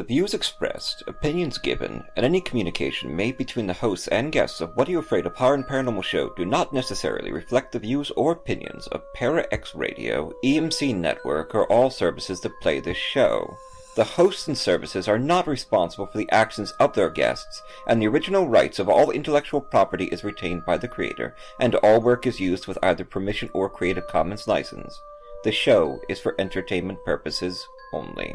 The views expressed, opinions given, and any communication made between the hosts and guests of What Are You Afraid of Horror and Paranormal Show do not necessarily reflect the views or opinions of Para-X Radio, EMC Network, or all services that play this show. The hosts and services are not responsible for the actions of their guests, and the original rights of all intellectual property is retained by the creator, and all work is used with either permission or Creative Commons license. The show is for entertainment purposes only.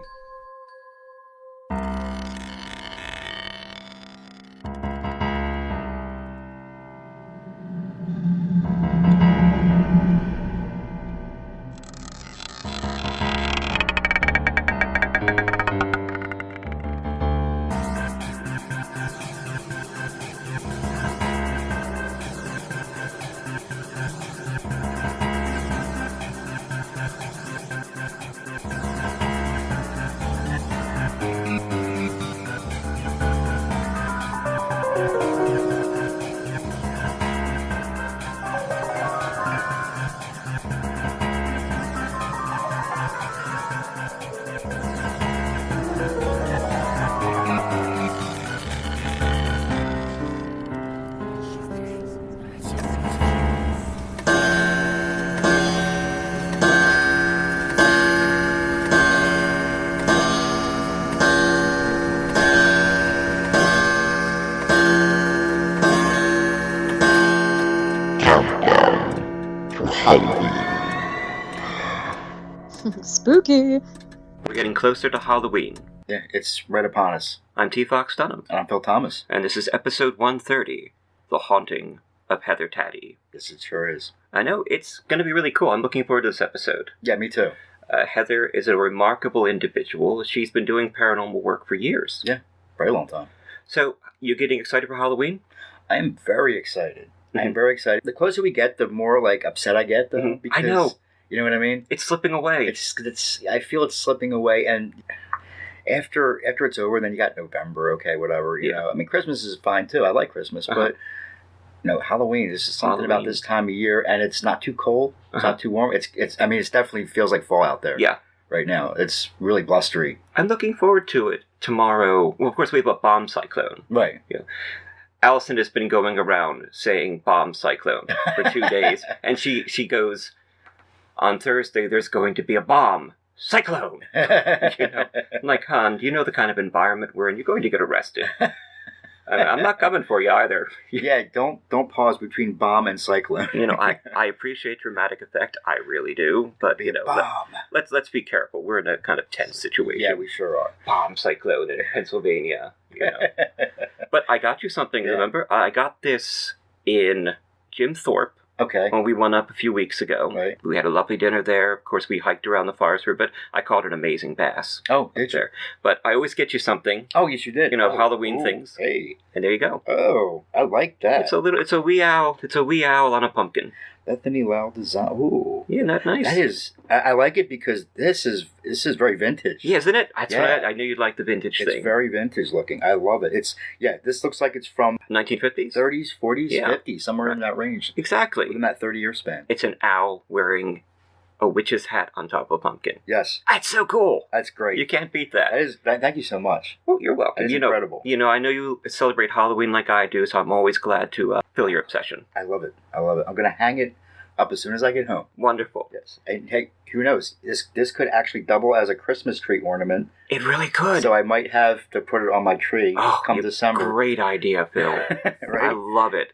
Spooky! We're getting closer to Halloween. Yeah, it's right upon us. I'm T. Fox Dunham. And I'm Phil Thomas. And this is episode 130, The Haunting of Heather Taddy. Yes, it sure is. I know, it's going to be really cool. I'm looking forward to this episode. Yeah, me too. Heather is a remarkable individual. She's been doing paranormal work for years. Yeah, very long time. So, you getting excited for Halloween? I am very excited. I am very excited. The closer we get, the more, upset I get, though. Because, I know. You know what I mean? It's slipping away. I feel it's slipping away, and after it's over, then you got November, okay, whatever, you know. I mean, Christmas is fine, too. I like Christmas, but, Halloween is just something about this time of year, and it's not too cold, it's not too warm. It definitely feels like fall out there. Yeah. Right now. It's really blustery. I'm looking forward to it tomorrow. Well, of course, we have a bomb cyclone. Right. Yeah. Allison has been going around saying bomb cyclone for 2 days, and she goes, on Thursday there's going to be a bomb cyclone. I'm like, hon, do you know the kind of environment we're in? You're going to get arrested. I'm not coming for you either. Yeah, don't pause between bomb and cyclone. I appreciate dramatic effect. I really do. But, bomb. Let's be careful. We're in a kind of tense situation. Yeah, we sure are. Bomb cyclone in Pennsylvania. But I got you something, remember? I got this in Jim Thorpe. Okay. When we went up a few weeks ago. Right. We had a lovely dinner there. Of course, we hiked around the forest river, but I called it an amazing bass. Oh, did you? There. But I always get you something. Oh, yes, you did. Halloween things. Hey. And there you go. Oh, I like that. It's a wee owl. It's a wee owl on a pumpkin. Bethany Lau design. Ooh. Yeah, not nice. That is. I like it because this is very vintage. Yeah, isn't it? That's what I knew you'd like the vintage thing. It's very vintage looking. I love it. This looks like it's from 1950s? 30s, 40s, 50s, somewhere in that range. Exactly. Within that 30-year span. It's an owl wearing a witch's hat on top of a pumpkin. Yes. That's so cool. That's great. You can't beat that. Thank you so much. Well, you're welcome. That is incredible. I know you celebrate Halloween like I do, so I'm always glad to fill your obsession. I love it. I'm going to hang it up as soon as I get home. Wonderful. Yes. And hey, who knows? This could actually double as a Christmas tree ornament. It really could. So I might have to put it on my tree come December. Great idea, Phil. Right? I love it.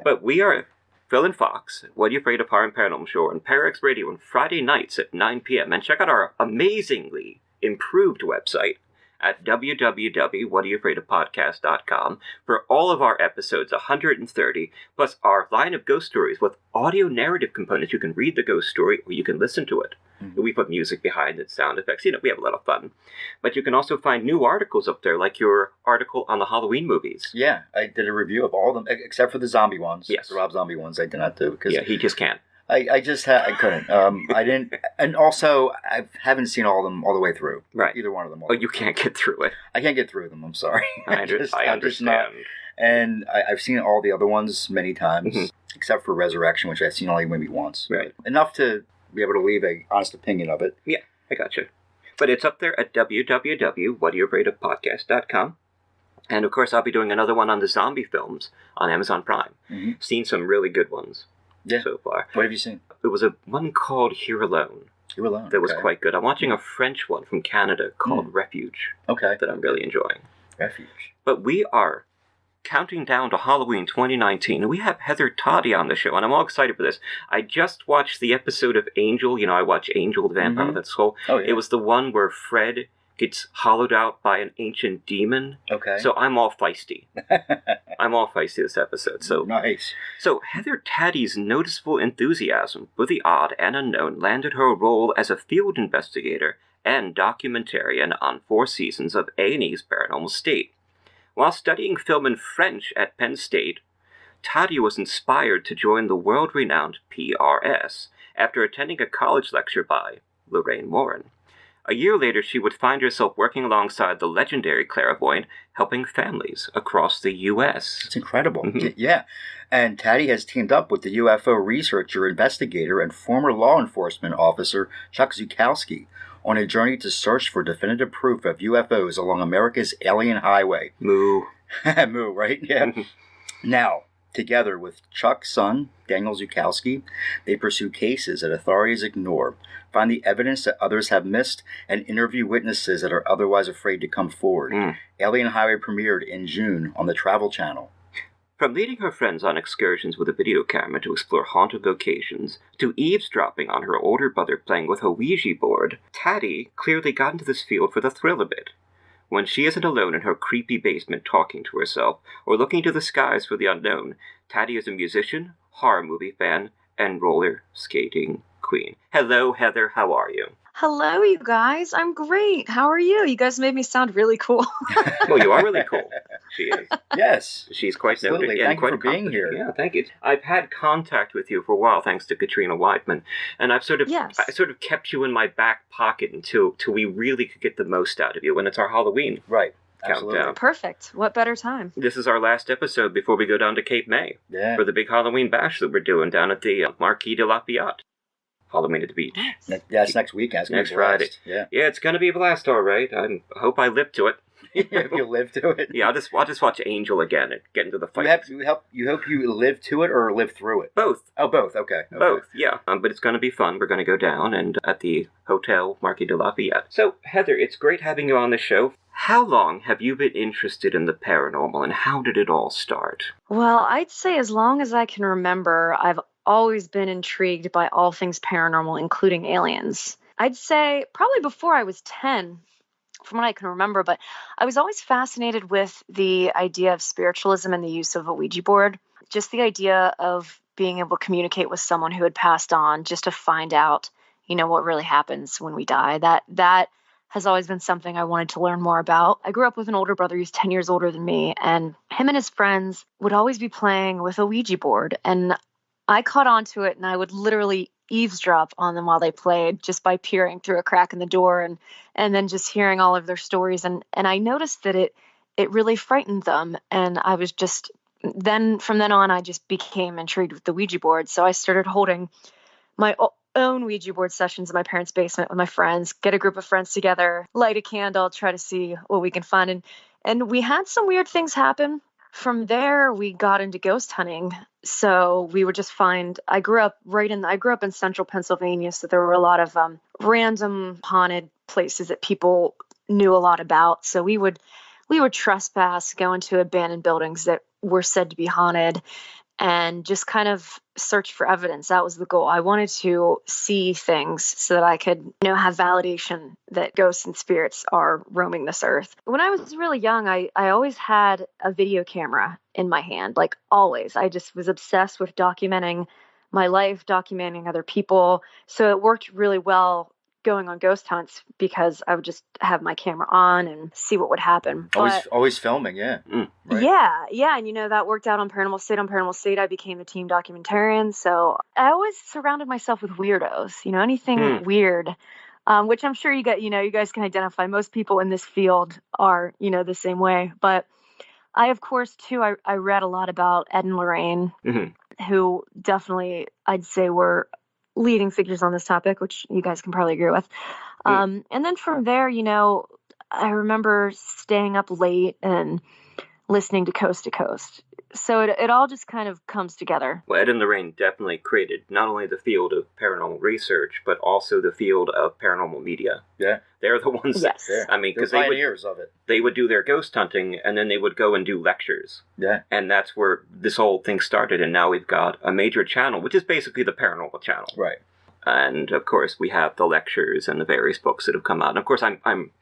But we are Phil and Fox, What Are You Afraid of Horror and Paranormal Show on Parax Radio on Friday nights at 9 p.m. And check out our amazingly improved website at www.whatayouafraidofpodcast.com for all of our episodes, 130, plus our line of ghost stories with audio narrative components. You can read the ghost story or you can listen to it. Mm-hmm. We put music behind it, sound effects. We have a lot of fun. But you can also find new articles up there, like your article on the Halloween movies. Yeah, I did a review of all of them, except for the zombie ones. Yes. The Rob Zombie ones I did not do. Because he just can't. I couldn't. I didn't, and also I haven't seen all of them all the way through. Right. Either one of them. Oh, you can't get through it. I can't get through them. I'm sorry. I understand. And I've seen all the other ones many times, except for Resurrection, which I've seen only maybe once. Right. Enough to be able to leave an honest opinion of it. Yeah, I gotcha. But it's up there at www.whatyourafraidofpodcast.com. And, of course, I'll be doing another one on the zombie films on Amazon Prime. Mm-hmm. Seen some really good ones so far. What have you seen? It was one called Here Alone. Here Alone. That was quite good. I'm watching a French one from Canada called Refuge. Okay. That I'm really enjoying. Refuge. But we are counting down to Halloween 2019, and we have Heather Taddy on the show, and I'm all excited for this. I just watched the episode of Angel. You know, I watch Angel, the Vampire with that Soul. Oh, yeah. It was the one where Fred gets hollowed out by an ancient demon. Okay. So I'm all feisty. I'm all feisty this episode. So nice. So Heather Taddy's noticeable enthusiasm for the odd and unknown landed her a role as a field investigator and documentarian on 4 seasons of A&E's Paranormal State. While studying film in French at Penn State, Taddy was inspired to join the world-renowned PRS after attending a college lecture by Lorraine Warren. A year later, she would find herself working alongside the legendary clairvoyant, helping families across the U.S. It's incredible. Mm-hmm. Yeah. And Taddy has teamed up with the UFO researcher, investigator, and former law enforcement officer Chuck Zukowski on a journey to search for definitive proof of UFOs along America's alien highway. Moo. Moo, right? Yeah. Now, together with Chuck's son, Daniel Zukowski, they pursue cases that authorities ignore, find the evidence that others have missed, and interview witnesses that are otherwise afraid to come forward. Alien Highway premiered in June on the Travel Channel. From leading her friends on excursions with a video camera to explore haunted locations, to eavesdropping on her older brother playing with a Ouija board, Taddy clearly got into this field for the thrill of it. When she isn't alone in her creepy basement talking to herself, or looking to the skies for the unknown, Taddy is a musician, horror movie fan, and roller skating queen. Hello, Heather, how are you? Hello, you guys. I'm great. How are you? You guys made me sound really cool. Well, you are really cool. She is. Yes. She's quite noted. Thank you for being here. Yeah, thank you. I've had contact with you for a while, thanks to Katrina Weidman, and I sort of kept you in my back pocket until we really could get the most out of you, and it's our Halloween countdown. Perfect. What better time? This is our last episode before we go down to Cape May for the big Halloween bash that we're doing down at the Marquis de Lafayette. Halloween at the beach. Yeah, it's next weekend. Next Friday. Yeah, it's going to be a blast, all right. I hope I live to it. If you live to it. Yeah, I'll just watch Angel again and get into the fight. You hope you live to it or live through it? Both. Oh, both. Okay. Both, yeah. But it's going to be fun. We're going to go down and at the Hotel Marquis de Lafayette. So, Heather, it's great having you on the show. How long have you been interested in the paranormal, and how did it all start? Well, I'd say as long as I can remember, I've always been intrigued by all things paranormal, including aliens. I'd say probably before I was 10, from what I can remember, but I was always fascinated with the idea of spiritualism and the use of a Ouija board. Just the idea of being able to communicate with someone who had passed on just to find out, what really happens when we die. That has always been something I wanted to learn more about. I grew up with an older brother who's 10 years older than me, and him and his friends would always be playing with a Ouija board, and I caught on to it, and I would literally eavesdrop on them while they played just by peering through a crack in the door and then just hearing all of their stories. And I noticed that it really frightened them. And I was just from then on, I just became intrigued with the Ouija board. So I started holding my own Ouija board sessions in my parents' basement with my friends, get a group of friends together, light a candle, try to see what we can find. And we had some weird things happen. From there, we got into ghost hunting. So we would just I grew up in central Pennsylvania. So there were a lot of random haunted places that people knew a lot about. So we would trespass, go into abandoned buildings that were said to be haunted, and just kind of search for evidence. That was the goal. I wanted to see things so that I could, have validation that ghosts and spirits are roaming this earth. When I was really young, I always had a video camera in my hand, like always. I just was obsessed with documenting my life, documenting other people. So it worked really well going on ghost hunts because I would just have my camera on and see what would happen. Always filming, yeah. Right. Yeah. And that worked out on Paranormal State. On Paranormal State, I became the team documentarian. So I always surrounded myself with weirdos, anything weird, which I'm sure you guys can identify. Most people in this field are, the same way. But I, of course, too, I read a lot about Ed and Lorraine, who definitely, I'd say, were leading figures on this topic, which you guys can probably agree with. And then from there, I remember staying up late and listening to Coast to Coast. So it all just kind of comes together. Well, Ed and Lorraine definitely created not only the field of paranormal research, but also the field of paranormal media. Yeah. They're the ones Yes. that, I mean, because They're pioneers of it. They would do their ghost hunting, and then they would go and do lectures. Yeah. And that's where this whole thing started, and now we've got a major channel, which is basically the paranormal channel. Right. And, of course, we have the lectures and the various books that have come out. And, of course, I'm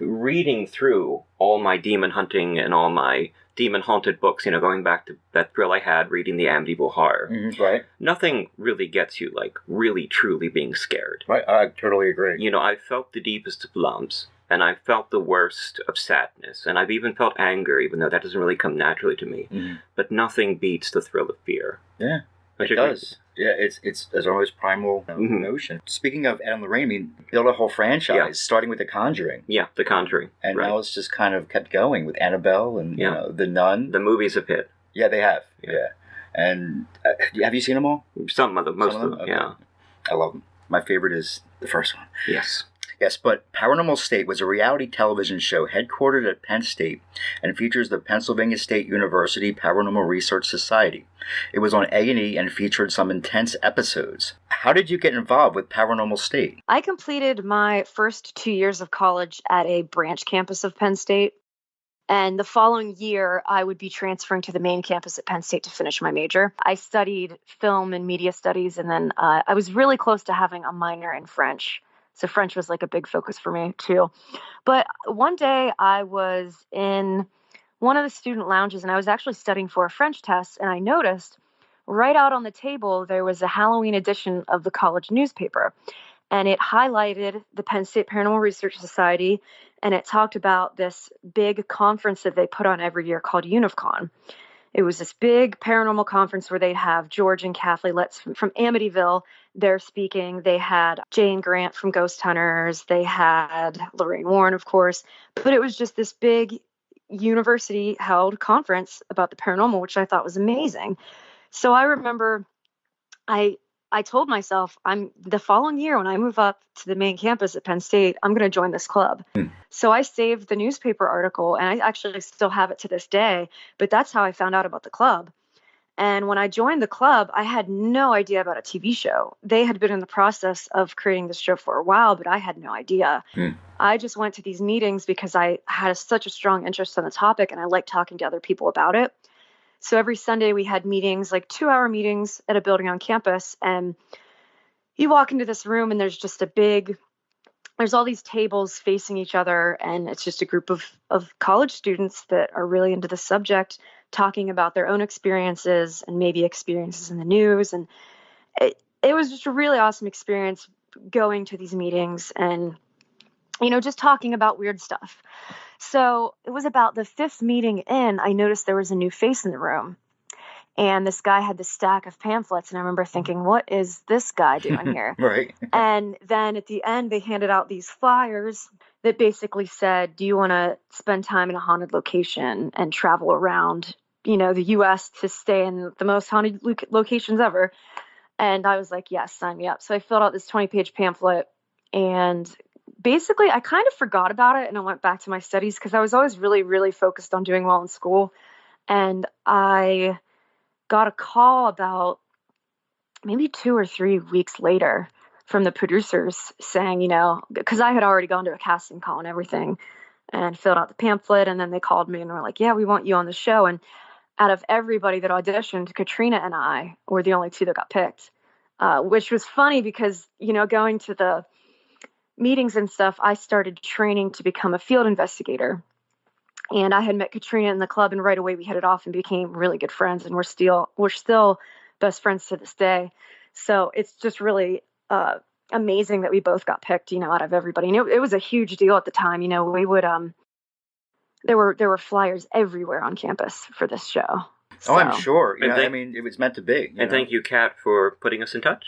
reading through all my demon hunting and all my demon-haunted books, going back to that thrill I had reading the Amityville Horror. Mm-hmm. Right. Nothing really gets you, like, really, truly being scared. Right, I totally agree. I felt the deepest of lumps, and I felt the worst of sadness, and I've even felt anger, even though that doesn't really come naturally to me. Mm-hmm. But nothing beats the thrill of fear. Yeah, it does. Yeah, it's almost primal emotion. Speaking of Ed and Lorraine, built a whole franchise, starting with The Conjuring. Yeah, The Conjuring. And now it's just kind of kept going with Annabelle and The Nun. The movies have hit. Yeah, they have. Yeah. And have you seen them all? Some of them, most of them, okay. Yeah. I love them. My favorite is the first one. Yes. Yes, but Paranormal State was a reality television show headquartered at Penn State and features the Pennsylvania State University Paranormal Research Society. It was on A&E and featured some intense episodes. How did you get involved with Paranormal State? I completed my first 2 years of college at a branch campus of Penn State. And the following year, I would be transferring to the main campus at Penn State to finish my major. I studied film and media studies, and then I was really close to having a minor in French. So French was like a big focus for me too. But one day I was in one of the student lounges and I was actually studying for a French test. And I noticed right out on the table, there was a Halloween edition of the college newspaper. And it highlighted the Penn State Paranormal Research Society. And it talked about this big conference that they put on every year called UNIFCON. It was this big paranormal conference where they'd have George and Kathleen Letts from Amityville. They're speaking. They had Jane Grant from Ghost Hunters. They had Lorraine Warren, of course. But it was just this big university-held conference about the paranormal, which I thought was amazing. So I remember I told myself, the following year when I move up to the main campus at Penn State, I'm going to join this club. So I saved the newspaper article, and I actually still have it to this day. But that's how I found out about the club. And when I joined the club, I had no idea about a TV show. They had been in the process of creating this show for a while, but I had no idea. I just went to these meetings because I had such a strong interest in the topic, and I liked talking to other people about it. So every Sunday we had meetings, like 2-hour meetings at a building on campus. And you walk into this room and there's just there's all these tables facing each other. And it's just a group of college students that are really into the subject, talking about their own experiences and maybe experiences in the news. And it was just a really awesome experience going to these meetings and, just talking about weird stuff. So it was about the 5th meeting in, I noticed there was a new face in the room. And this guy had this stack of pamphlets. And I remember thinking, what is this guy doing here? Right. And then at the end, they handed out these flyers that basically said, do you want to spend time in a haunted location and travel around, the U.S. to stay in the most haunted locations ever? And I was like, yes, sign me up. So I filled out this 20-page pamphlet, and basically, I kind of forgot about it and I went back to my studies because I was always really, really focused on doing well in school. And I got a call about maybe 2 or 3 weeks later from the producers saying, because I had already gone to a casting call and everything and filled out the pamphlet. And then they called me and were like, yeah, we want you on the show. And out of everybody that auditioned, Katrina and I were the only 2 that got picked, which was funny because, going to the meetings and stuff, I started training to become a field investigator. And I had met Katrina in the club, and right away we hit it off and became really good friends, and we're still best friends to this day. So it's just really amazing that we both got picked, out of everybody. And it was a huge deal at the time. We would there were flyers everywhere on campus for this show. So. Oh, I'm sure. It was meant to be. And thank you, Kat, for putting us in touch.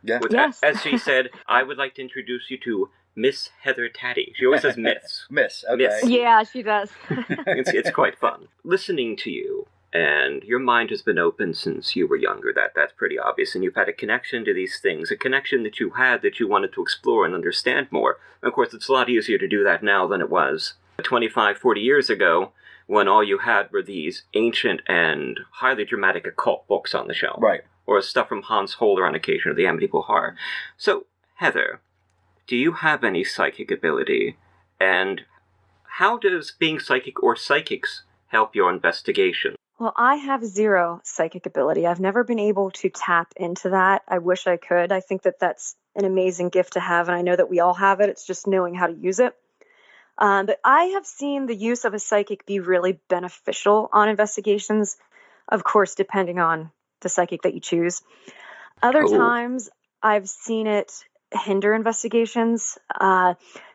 Yeah. Yes. As she said, I would like to introduce you to Miss Heather Taddy. She always says Miss. Miss, okay. Miss. Yeah, she does. It's quite fun. Listening to you and your mind has been open since you were younger. That's pretty obvious, and you've had a connection to these things, a connection that you had that you wanted to explore and understand more. And of course, it's a lot easier to do that now than it was 25, 40 years ago, when all you had were these ancient and highly dramatic occult books on the shelf. Right. Or stuff from Hans Holder on occasion, or the Amityville Horror. So, Heather, do you have any psychic ability? And how does being psychic or psychics help your investigation? Well, I have zero psychic ability. I've never been able to tap into that. I wish I could. I think that that's an amazing gift to have, and I know that we all have it. It's just knowing how to use it. But I have seen the use of a psychic be really beneficial on investigations, of course, depending on the psychic that you choose. Other times, I've seen it hinder investigations.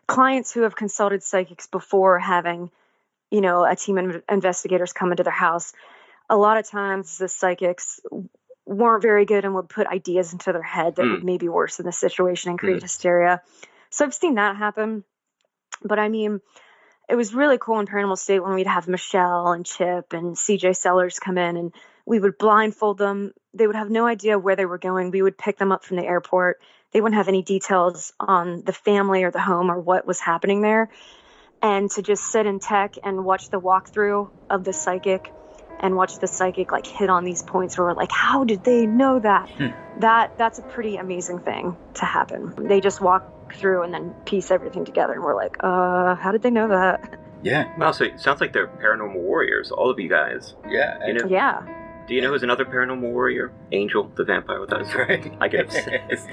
Clients who have consulted psychics before having, a team of investigators come into their house, a lot of times the psychics weren't very good and would put ideas into their head that would maybe worsen the situation and create hysteria. So I've seen that happen. But I mean, it was really cool in Paranormal State when we'd have Michelle and Chip and CJ Sellers come in, and we would blindfold them. They would have no idea where they were going. We would pick them up from the airport. They wouldn't have any details on the family or the home or what was happening there. And to just sit in tech and watch the walkthrough of the psychic and watch the psychic hit on these points where we're like, how did they know that? That's a pretty amazing thing to happen. They just walk through and then piece everything together, and we're like, how did they know that? Yeah. Well, so it sounds like they're paranormal warriors, all of you guys. Yeah. Yeah. Do you know who's another paranormal warrior? Angel, the vampire with us. Right. I get obsessed.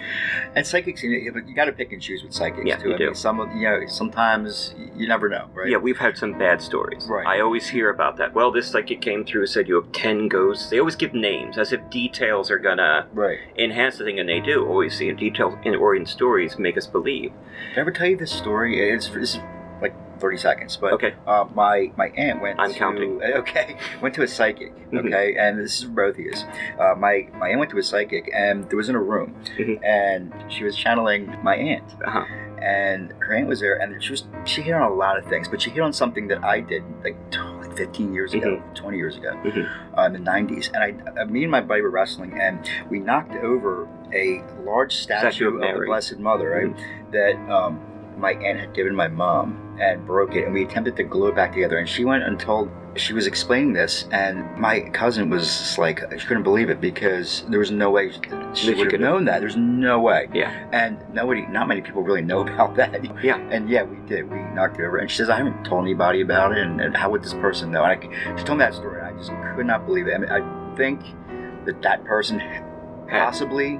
And psychics, you got to pick and choose with psychics too. You do. Sometimes you never know, right? Yeah, we've had some bad stories. Right. I always hear about that. Well, this psychic came through, said you have 10 ghosts. They always give names, as if details are gonna enhance the thing, and they do always see in details in stories make us believe. Did I ever tell you this story? It's 30 seconds, but okay. My aunt went counting. Went to a psychic, okay, and this is for both of you. My aunt went to a psychic, and there was in a room, and she was channeling my aunt, and her aunt was there, and she hit on a lot of things, but she hit on something that I did like 15 years ago, 20 years ago, in the 90s, and me and my buddy were wrestling, and we knocked over a large statue of the Blessed Mother, right, that my aunt had given my mom, and broke it, and we attempted to glue it back together, and she went and she was explaining this, and my cousin was just like, she couldn't believe it, because there was no way she would have known that. There's no way. Yeah. And not many people really know about that. Yeah. And yeah, we did. We knocked it over, and she says, I haven't told anybody about it, and how would this person know? And she told me that story, and I just could not believe it. I mean, I think that person possibly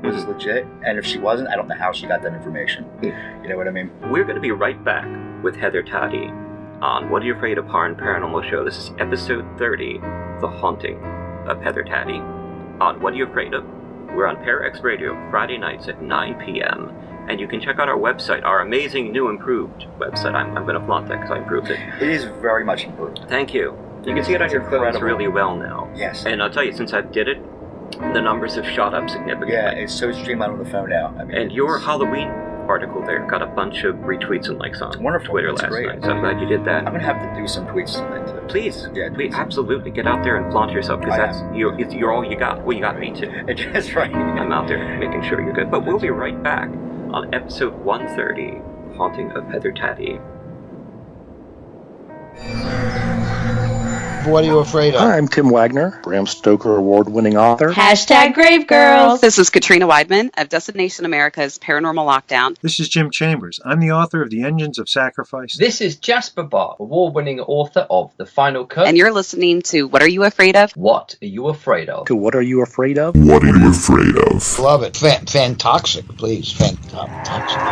was legit, and if she wasn't, I don't know how she got that information. You know what I mean? We're going to be right back with Heather Taddy on What Are You Afraid of Horror and Paranormal Show. This is episode 30, The Haunting of Heather Taddy, on What Are You Afraid of? We're on ParaX Radio Friday nights at 9 p.m. And you can check out our website, our amazing new improved website. I'm going to flaunt that because I improved it. It is very much improved. Thank you. You can see it on your phones really well now. Yes. And I'll tell you, since I did it, the numbers have shot up significantly. Yeah, it's so streamlined on the phone now. I mean, and your Halloween article there got a bunch of retweets and likes on Twitter last night. So I'm glad you did that. I'm going to have to do some tweets tonight too. Please. Yeah, please. Absolutely. Get out there and flaunt yourself, because you're all you got. Well, you got me too. That's right. I'm out there making sure you're good. But we'll be right back on episode 130, Haunting of Heather Taddy. What are you afraid of? I'm Tim Wagner, Bram Stoker award-winning author. Hashtag Grave Girls. This is Katrina Weidman of Destination America's Paranormal Lockdown. This is Jim Chambers. I'm the author of The Engines of Sacrifice. This is Jasper Barr, award-winning author of The Final Cut. And you're listening to What Are You Afraid of? What Are You Afraid of? To What Are You Afraid of? What Are You Afraid of? Love it. Fantoxic, please. Fantoxic.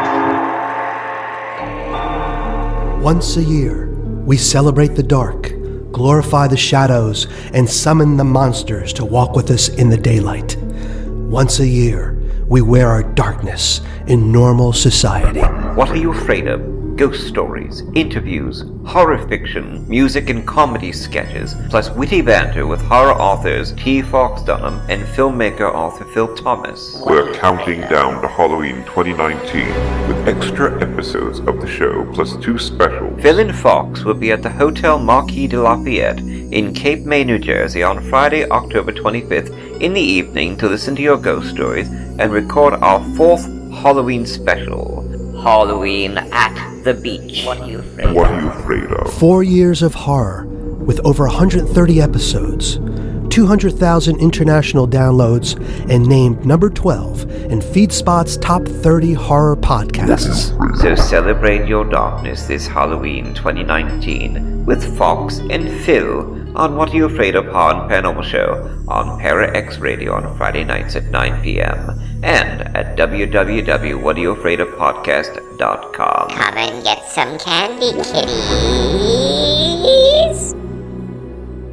Once a year, we celebrate the dark, glorify the shadows, and summon the monsters to walk with us in the daylight. Once a year, we wear our darkness in normal society. What Are You Afraid of? Ghost stories, interviews, horror fiction, music and comedy sketches, plus witty banter with horror authors T. Fox Dunham and filmmaker Arthur Phil Thomas. We're counting down to Halloween 2019 with extra episodes of the show plus 2 specials. Phil and Fox will be at the Hotel Marquis de Lafayette in Cape May, New Jersey on Friday, October 25th in the evening to listen to your ghost stories and record our 4th Halloween special. Halloween at the beach. What are you afraid of? What are you afraid of? 4 years of horror with over 130 episodes, 200,000 international downloads, and named number 12 in FeedSpot's top 30 horror podcasts. So celebrate your darkness this Halloween 2019 with Fox and Phil on What Are You Afraid of Horror and Paranormal Show on Para-X Radio on Friday nights at 9 p.m. and at www.whatareyoufraidofpodcast.com. Come and get some candy, kitties.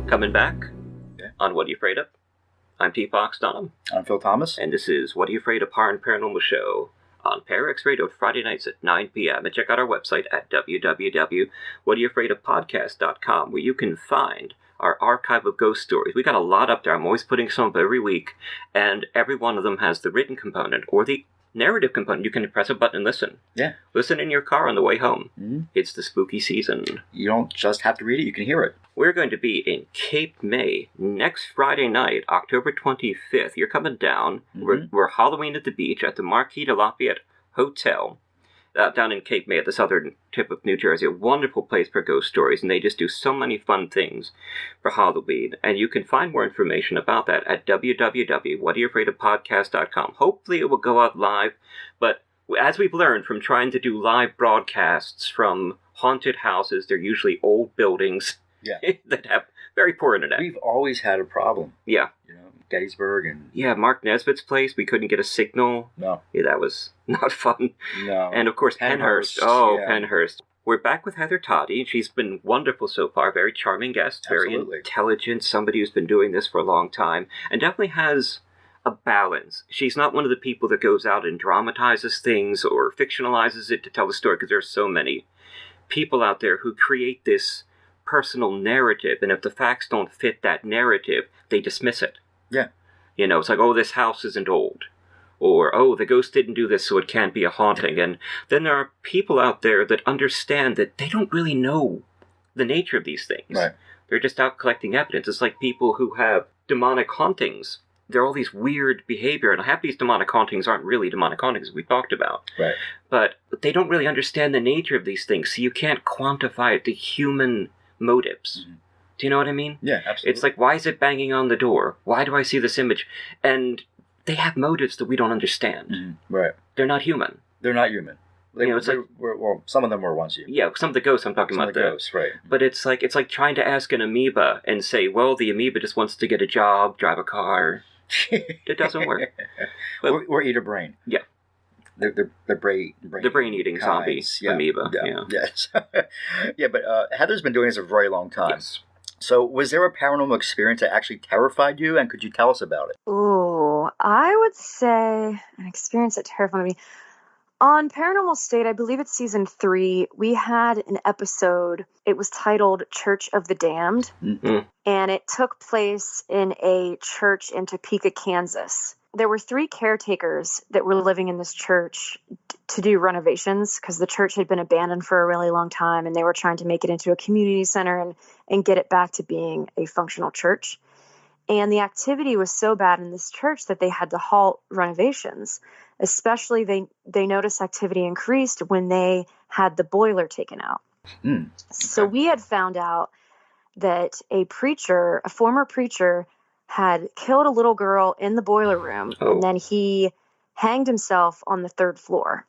Coming back on What Are You Afraid of? I'm T. Fox Dunham. I'm Phil Thomas. And this is What Are You Afraid of Horror and Paranormal Show on Parax Radio Friday nights at 9 p.m. And check out our website at www.whatareyoufraidofpodcast.com where you can find our archive of ghost stories. We got a lot up there. I'm always putting some up every week. And every one of them has the written component or the narrative component. You can press a button and listen. Yeah. Listen in your car on the way home. Mm-hmm. It's the spooky season. You don't just have to read it, you can hear it. We're going to be in Cape May next Friday night, October 25th. You're coming down. Mm-hmm. We're Halloween at the beach at the Marquis de Lafayette Hotel down in Cape May at the southern tip of New Jersey. A wonderful place for ghost stories, and they just do so many fun things for Halloween. And you can find more information about that at www.whatareyoufraidofpodcast.com. Hopefully it will go out live, but as we've learned from trying to do live broadcasts from haunted houses, they're usually old buildings that have very poor internet. We've always had a problem. Yeah. You know, Gettysburg and... Yeah, Mark Nesbitt's place, we couldn't get a signal. No. Yeah, that was not fun. No. And of course, Penhurst. Penhurst. We're back with Heather Taddy. She's been wonderful so far. Very charming guest. Very intelligent. Somebody who's been doing this for a long time. And definitely has a balance. She's not one of the people that goes out and dramatizes things or fictionalizes it to tell the story, because there's so many people out there who create this personal narrative, and if the facts don't fit that narrative, they dismiss it. Yeah. You know, it's like, oh, this house isn't old. Or, oh, the ghost didn't do this, so it can't be a haunting. And then there are people out there that understand that they don't really know the nature of these things. Right. They're just out collecting evidence. It's like people who have demonic hauntings. There are all these weird behavior, and half these demonic hauntings aren't really demonic hauntings, as we talked about. Right. But they don't really understand the nature of these things, so you can't quantify the human motives. Mm-hmm. Do you know what I mean? Yeah, absolutely. It's like, why is it banging on the door? Why do I see this image? And they have motives that we don't understand. Mm-hmm. Right. They're not human. They're not human. Well, some of them were once human. Yeah, some of the ghosts I'm talking about. The ghosts, right. But it's like trying to ask an amoeba and say, well, the amoeba just wants to get a job, drive a car. It doesn't work. But, or eat a brain. Yeah. The brain-eating zombie amoeba. Yeah. Yes. Yeah, but Heather's been doing this a very long time. Yes. So was there a paranormal experience that actually terrified you, and could you tell us about it? Ooh, I would say an experience that terrified me. On Paranormal State, I believe it's season 3, we had an episode. It was titled Church of the Damned, and it took place in a church in Topeka, Kansas. There were 3 caretakers that were living in this church to do renovations, because the church had been abandoned for a really long time, and they were trying to make it into a community center and get it back to being a functional church. And the activity was so bad in this church that they had to halt renovations. Especially they noticed activity increased when they had the boiler taken out. Okay. So we had found out that a former preacher, had killed a little girl in the boiler room, and then he hanged himself on the 3rd floor.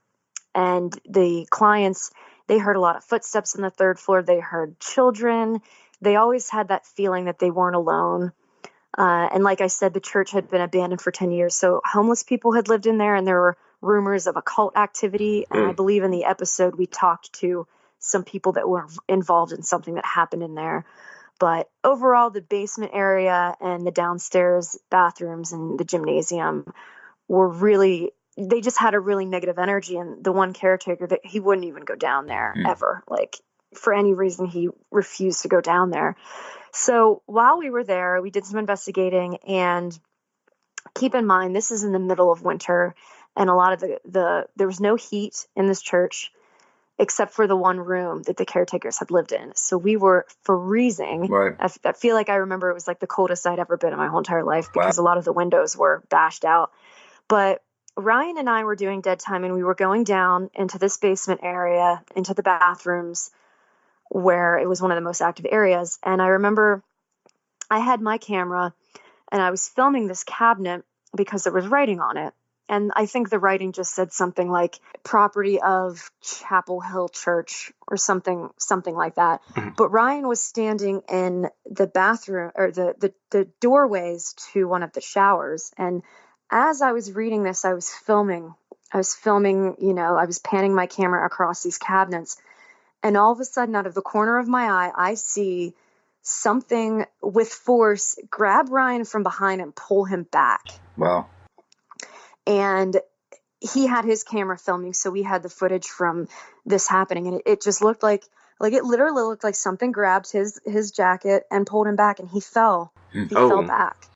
And the clients, they heard a lot of footsteps on the 3rd floor. They heard children. They always had that feeling that they weren't alone. And like I said, the church had been abandoned for 10 years. So homeless people had lived in there, and there were rumors of occult activity. And I believe in the episode we talked to some people that were involved in something that happened in there. But overall, the basement area and the downstairs bathrooms and the gymnasium were they just had a really negative energy. And the one caretaker, that he wouldn't even go down there ever. Like, for any reason, he refused to go down there. So while we were there, we did some investigating, and keep in mind, this is in the middle of winter, and a lot of there was no heat in this church. except for the one room that the caretakers had lived in. So we were freezing. Right. I feel like I remember it was like the coldest I'd ever been in my whole entire life because a lot of the windows were bashed out. But Ryan and I were doing dead time, and we were going down into this basement area, into the bathrooms, where it was one of the most active areas. And I remember I had my camera, and I was filming this cabinet because there was writing on it. And I think the writing just said something like property of Chapel Hill Church or something like that. Mm-hmm. But Ryan was standing in the bathroom or the doorways to one of the showers. And as I was reading this, I was filming, I was panning my camera across these cabinets. And all of a sudden, out of the corner of my eye, I see something with force grab Ryan from behind and pull him back. Wow. And he had his camera filming, so we had the footage from this happening. And it just looked like it literally looked like something grabbed his jacket and pulled him back, and he fell. He fell back.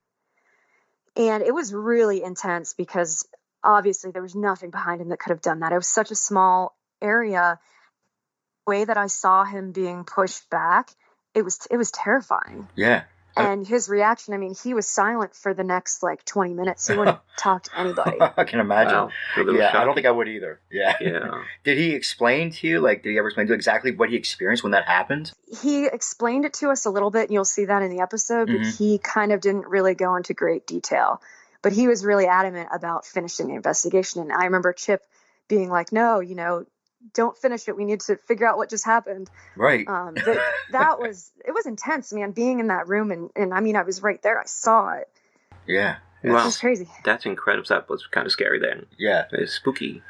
And it was really intense because obviously there was nothing behind him that could have done that. It was such a small area. The way that I saw him being pushed back, it was terrifying. Yeah. And his reaction, I mean, he was silent for the next 20 minutes. He wouldn't talk to anybody. I can imagine. Wow. Yeah, I don't think I would either. Yeah. Yeah. Did he explain to you, did he ever explain to you exactly what he experienced when that happened? He explained it to us a little bit, and you'll see that in the episode, but he kind of didn't really go into great detail. But he was really adamant about finishing the investigation. And I remember Chip being like, no, don't finish it. We need to figure out what just happened. Right. It was intense, man, being in that room. And I mean, I was right there. I saw it. Yeah. It was crazy. That's incredible. That was kind of scary then. Yeah. It's spooky.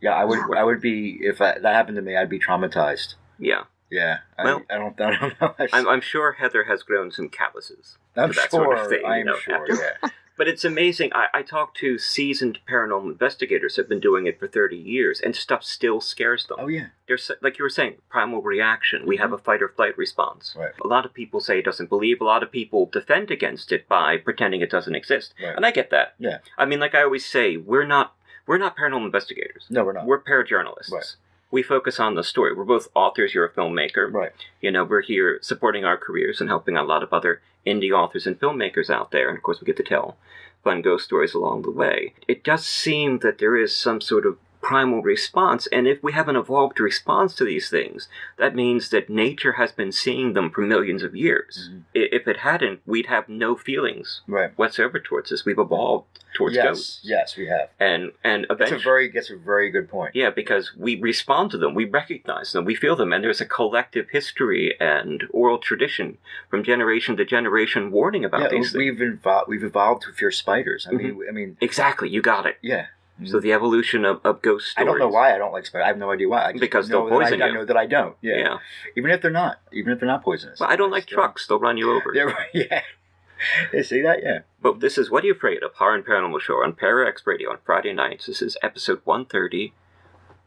Yeah, I would be, if that happened to me, I'd be traumatized. Yeah. Yeah. Well, I don't know. I'm sure Heather has grown some calluses. I'm to that sure. Sort of thing, I'm sure, yeah. But it's amazing. I talk to seasoned paranormal investigators who have been doing it for 30 years, and stuff still scares them. Oh, yeah. There's, like you were saying, primal reaction. We have a fight or flight response. Right. A lot of people say it doesn't believe. A lot of people defend against it by pretending it doesn't exist. Right. And I get that. Yeah. I mean, like I always say, we're not paranormal investigators. No, we're not. We're parajournalists. Right. We focus on the story. We're both authors. You're a filmmaker. Right. We're here supporting our careers and helping a lot of other indie authors and filmmakers out there. And of course, we get to tell fun ghost stories along the way. It does seem that there is some sort of primal response, and if we have an evolved response to these things, that means that nature has been seeing them for millions of years. Mm-hmm. If it hadn't, we'd have no feelings whatsoever towards this. We've evolved towards ghosts. Yes, we have. And eventually, that's a very good point. Yeah, because we respond to them, we recognize them, we feel them, and there's a collective history and oral tradition from generation to generation warning about these things. We've evolved to fear spiders. I mean, exactly. You got it. Yeah. So the evolution of ghost stories. I don't know why I don't like spiders. I have no idea why. Because they'll poison you. I know that I don't. Yeah. Even if they're not poisonous. Well, I don't like trucks. They'll run you over. Yeah. You see that? Yeah. But this is What Are You Afraid of? Horror and Paranormal Show on ParaX Radio on Friday nights. This is episode 130,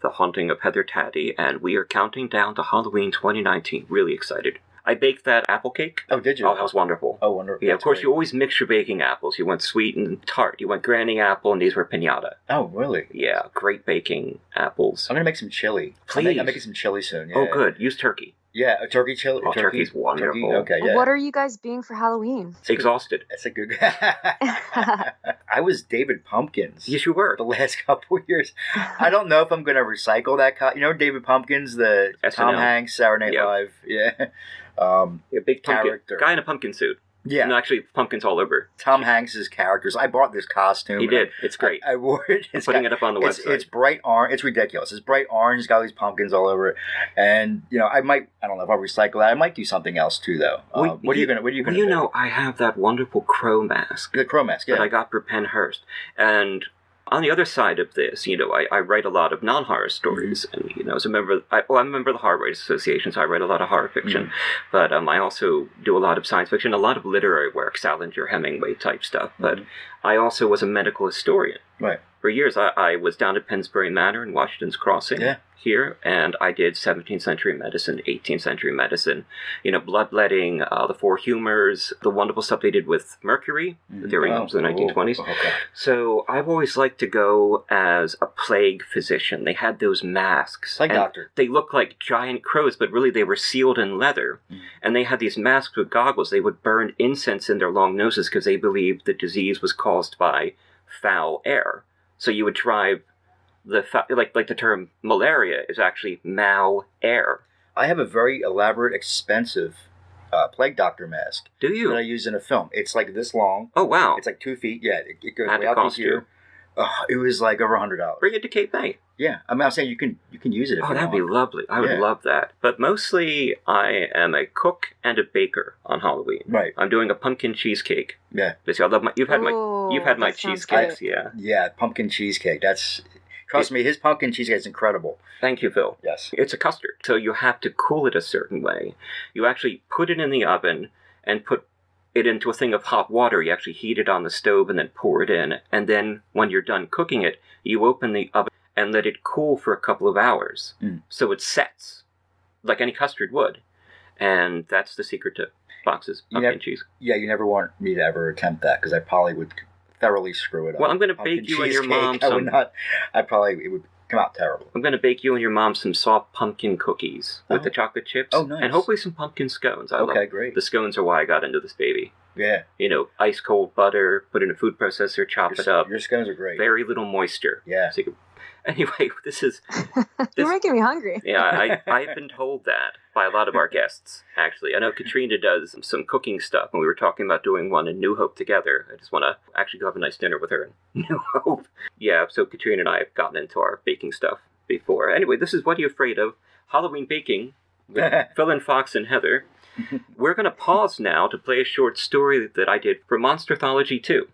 The Haunting of Heather Taddy, and we are counting down to Halloween 2019. Really excited. I baked that apple cake. Oh, did you? Oh, that was wonderful. Oh, wonderful. Yeah, of course, you always mix your baking apples. You went sweet and tart. You went granny apple, and these were piñata. Oh, really? Yeah, great baking apples. I'm going to make some chili. Please. I'm making some chili soon. Yeah. Oh, good. Use turkey. Yeah, a turkey chili. Oh, turkey's wonderful. Turkey? Okay, yeah. What are you guys being for Halloween? Exhausted. That's a good... I was David Pumpkins. Yes, you were. The last couple of years. I don't know if I'm going to recycle that. David Pumpkins, the SNL. Tom Hanks, Saturday Night Live. Yeah. Big character. Guy in a pumpkin suit. Yeah. No, actually, pumpkins all over. Tom Hanks' characters. I bought this costume. He did. It's great. I wore it. I'm putting it up on the website. It's bright orange. It's ridiculous. It's bright orange. It's got all these pumpkins all over it. And, I don't know if I'll recycle that. I might do something else, too, though. What are you going to do? I have that wonderful crow mask. The crow mask, yeah. That I got for Pennhurst. And on the other side of this, I write a lot of non-horror stories, and as a member, I'm a member of the Horror Writers Association, so I write a lot of horror fiction. But I also do a lot of science fiction, a lot of literary work, Salinger, Hemingway type stuff. But I also was a medical historian. Right. For years, I was down at Pennsbury Manor in Washington's Crossing here, and I did 17th century medicine, 18th century medicine, bloodletting, the four humors, the wonderful stuff they did with mercury during the 1920s. Okay. So I've always liked to go as a plague physician. They had those masks. Plague doctor. They looked like giant crows, but really they were sealed in leather. And they had these masks with goggles. They would burn incense in their long noses because they believed the disease was caused by foul air. So you would drive like the term malaria is actually mal-air. I have a very elaborate, expensive plague doctor mask. Do you? That I use in a film. It's like this long. Oh, wow. It's like 2 feet. Yeah, it goes How'd way it out cost to here. It was like over $100. Bring it to Cape May. Yeah, I mean, I'm saying you can use it if you that'd want. be lovely. I would love that. But mostly, I am a cook and a baker on Halloween. Right. I'm doing a pumpkin cheesecake. Yeah. I love you've had my cheesecakes. Yeah. Yeah, pumpkin cheesecake. Trust me, his pumpkin cheesecake is incredible. Thank you, Phil. Yes. It's a custard, so you have to cool it a certain way. You actually put it in the oven and put it into a thing of hot water. You actually heat it on the stove and then pour it in. And then when you're done cooking it, you open the oven and let it cool for a couple of hours. So it sets, like any custard would. And that's the secret to Fox's pumpkin cheese. Yeah, you never want me to ever attempt that, because I probably would thoroughly screw it up. Well, I'm going to bake you and your mom some... it would come out terrible. I'm going to bake you and your mom some soft pumpkin cookies with the chocolate chips. Oh, nice. And hopefully some pumpkin scones. Great. The scones are why I got into this baby. Yeah. Ice cold butter, put in a food processor, chop it up. Your scones are great. Very little moisture. Yeah. So anyway, this is... You're making me hungry. Yeah, I've been told that by a lot of our guests, actually. I know Katrina does some cooking stuff, and we were talking about doing one in New Hope together. I just want to actually go have a nice dinner with her in New Hope. Yeah, so Katrina and I have gotten into our baking stuff before. Anyway, this is What Are You Afraid Of? Halloween Baking with Phil and Fox and Heather. We're going to pause now to play a short story that I did for Monsterthology II.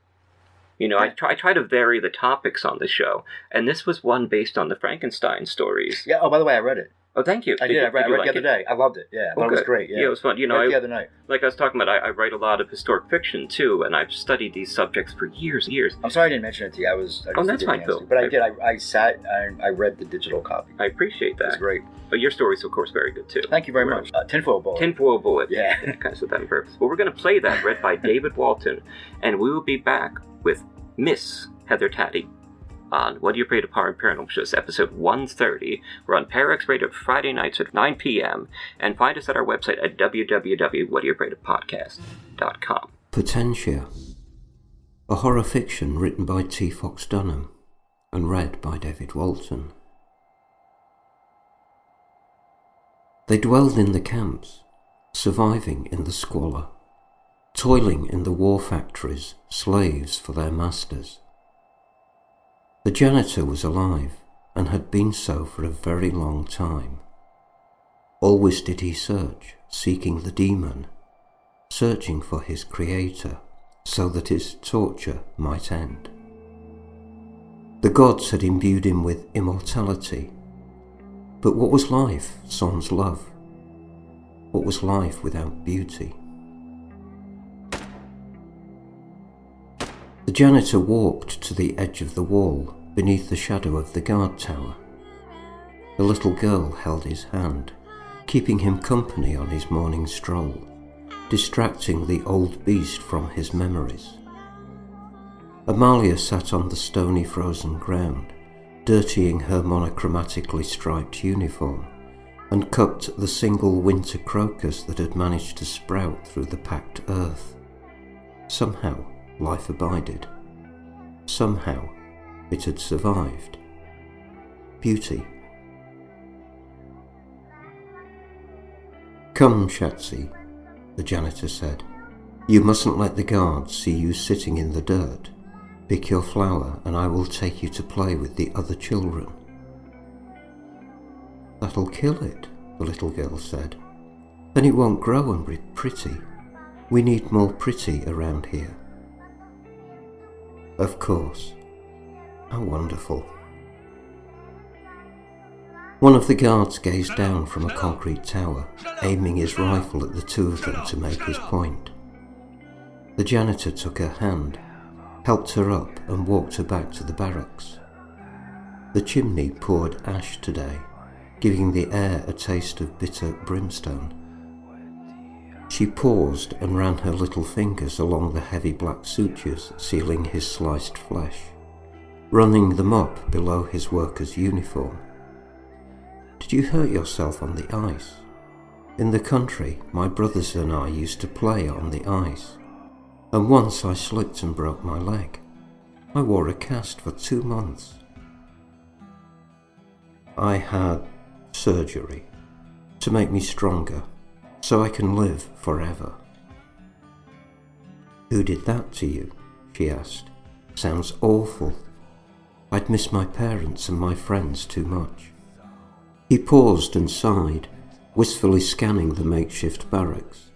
I try to vary the topics on the show, and this was one based on the Frankenstein stories. Yeah, by the way, I read it. Oh, thank you. I did. I read it the other day. I loved it. Yeah, I thought it was great. Yeah, it was fun. I read it the other night. Like I was talking about, I write a lot of historic fiction, too, and I've studied these subjects for years and years. I'm sorry I didn't mention it to you. That's fine, Phil. But I did. I sat and I read the digital copy. I appreciate that. It was great. But your story's, of course, very good, too. Thank you very much. Tinfoil Bullet. Tinfoil Bullet. Yeah. Kind of said that on purpose. Well, we're going to play that, read by David Walton, and we will be back with Miss Heather Taddy on What Are You Afraid of? Paranormal Shows, episode 130. We're on Parax Radio Friday nights at 9 p.m. and find us at our website at www.whatayouafraidofpodcast.com. Potentia, a horror fiction written by T. Fox Dunham and read by David Walton. They dwelled in the camps, surviving in the squalor, toiling in the war factories, slaves for their masters. The janitor was alive, and had been so for a very long time. Always did he search, seeking the demon, searching for his creator, so that his torture might end. The gods had imbued him with immortality. But what was life sans love? What was life without beauty? The janitor walked to the edge of the wall, beneath the shadow of the guard tower. The little girl held his hand, keeping him company on his morning stroll, distracting the old beast from his memories. Amalia sat on the stony frozen ground, dirtying her monochromatically striped uniform, and cupped the single winter crocus that had managed to sprout through the packed earth. Somehow, life abided. Somehow, it had survived. Beauty. "Come, Shatsy," the janitor said. "You mustn't let the guards see you sitting in the dirt. Pick your flower and I will take you to play with the other children." "That'll kill it," the little girl said. "Then it won't grow and be pretty. We need more pretty around here." "Of course. How wonderful." One of the guards gazed down from a concrete tower, aiming his rifle at the two of them to make his point. The janitor took her hand, helped her up and walked her back to the barracks. The chimney poured ash today, giving the air a taste of bitter brimstone. She paused and ran her little fingers along the heavy black sutures sealing his sliced flesh, running them up below his worker's uniform. "Did you hurt yourself on the ice? In the country, my brothers and I used to play on the ice, and once I slipped and broke my leg. I wore a cast for 2 months. I had surgery to make me stronger, so I can live forever." "Who did that to you?" she asked. "Sounds awful. I'd miss my parents and my friends too much." He paused and sighed, wistfully scanning the makeshift barracks.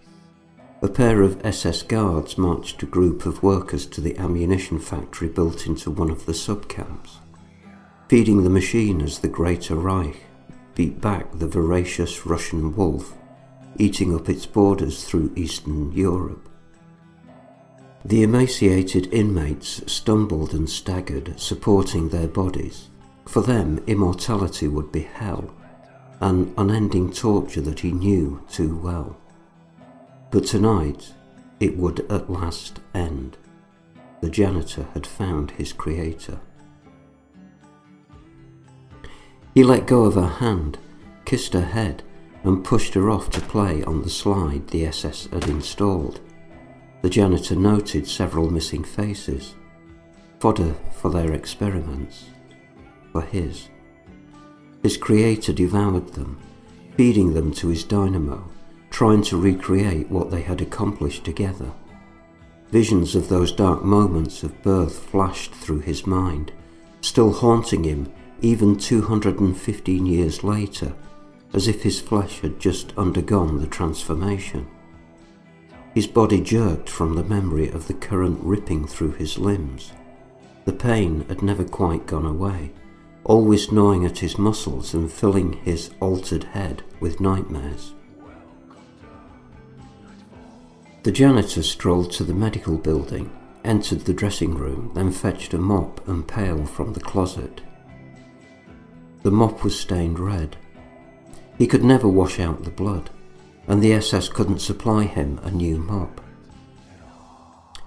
A pair of SS guards marched a group of workers to the ammunition factory built into one of the subcamps, feeding the machine as the Greater Reich beat back the voracious Russian wolf, eating up its borders through Eastern Europe. The emaciated inmates stumbled and staggered, supporting their bodies. For them, immortality would be hell, an unending torture that he knew too well. But tonight, it would at last end. The janitor had found his creator. He let go of her hand, kissed her head, and pushed her off to play on the slide the SS had installed. The janitor noted several missing faces, fodder for their experiments, for his. His creator devoured them, feeding them to his dynamo, trying to recreate what they had accomplished together. Visions of those dark moments of birth flashed through his mind, still haunting him even 215 years later, as if his flesh had just undergone the transformation. His body jerked from the memory of the current ripping through his limbs. The pain had never quite gone away, always gnawing at his muscles and filling his altered head with nightmares. The janitor strolled to the medical building, entered the dressing room, then fetched a mop and pail from the closet. The mop was stained red. He could never wash out the blood, and the SS couldn't supply him a new mop.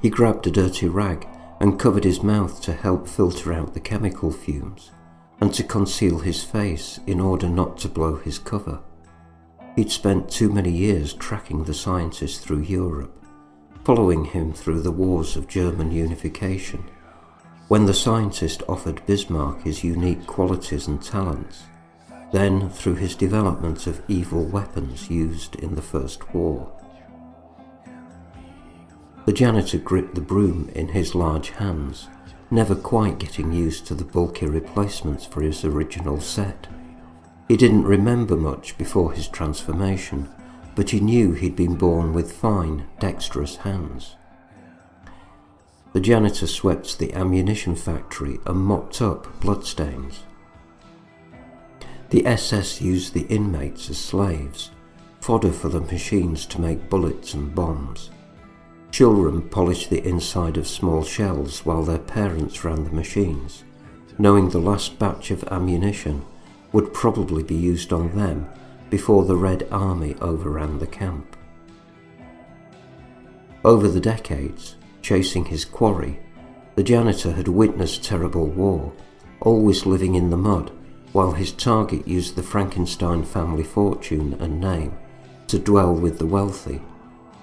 He grabbed a dirty rag and covered his mouth to help filter out the chemical fumes, and to conceal his face in order not to blow his cover. He'd spent too many years tracking the scientist through Europe, following him through the wars of German unification, when the scientist offered Bismarck his unique qualities and talents, then through his development of evil weapons used in the First War. The janitor gripped the broom in his large hands, never quite getting used to the bulky replacements for his original set. He didn't remember much before his transformation, but he knew he'd been born with fine, dexterous hands. The janitor swept the ammunition factory and mopped up bloodstains. The SS used the inmates as slaves, fodder for the machines to make bullets and bombs. Children polished the inside of small shells while their parents ran the machines, knowing the last batch of ammunition would probably be used on them before the Red Army overran the camp. Over the decades, chasing his quarry, the janitor had witnessed terrible war, always living in the mud, while his target used the Frankenstein family fortune and name to dwell with the wealthy,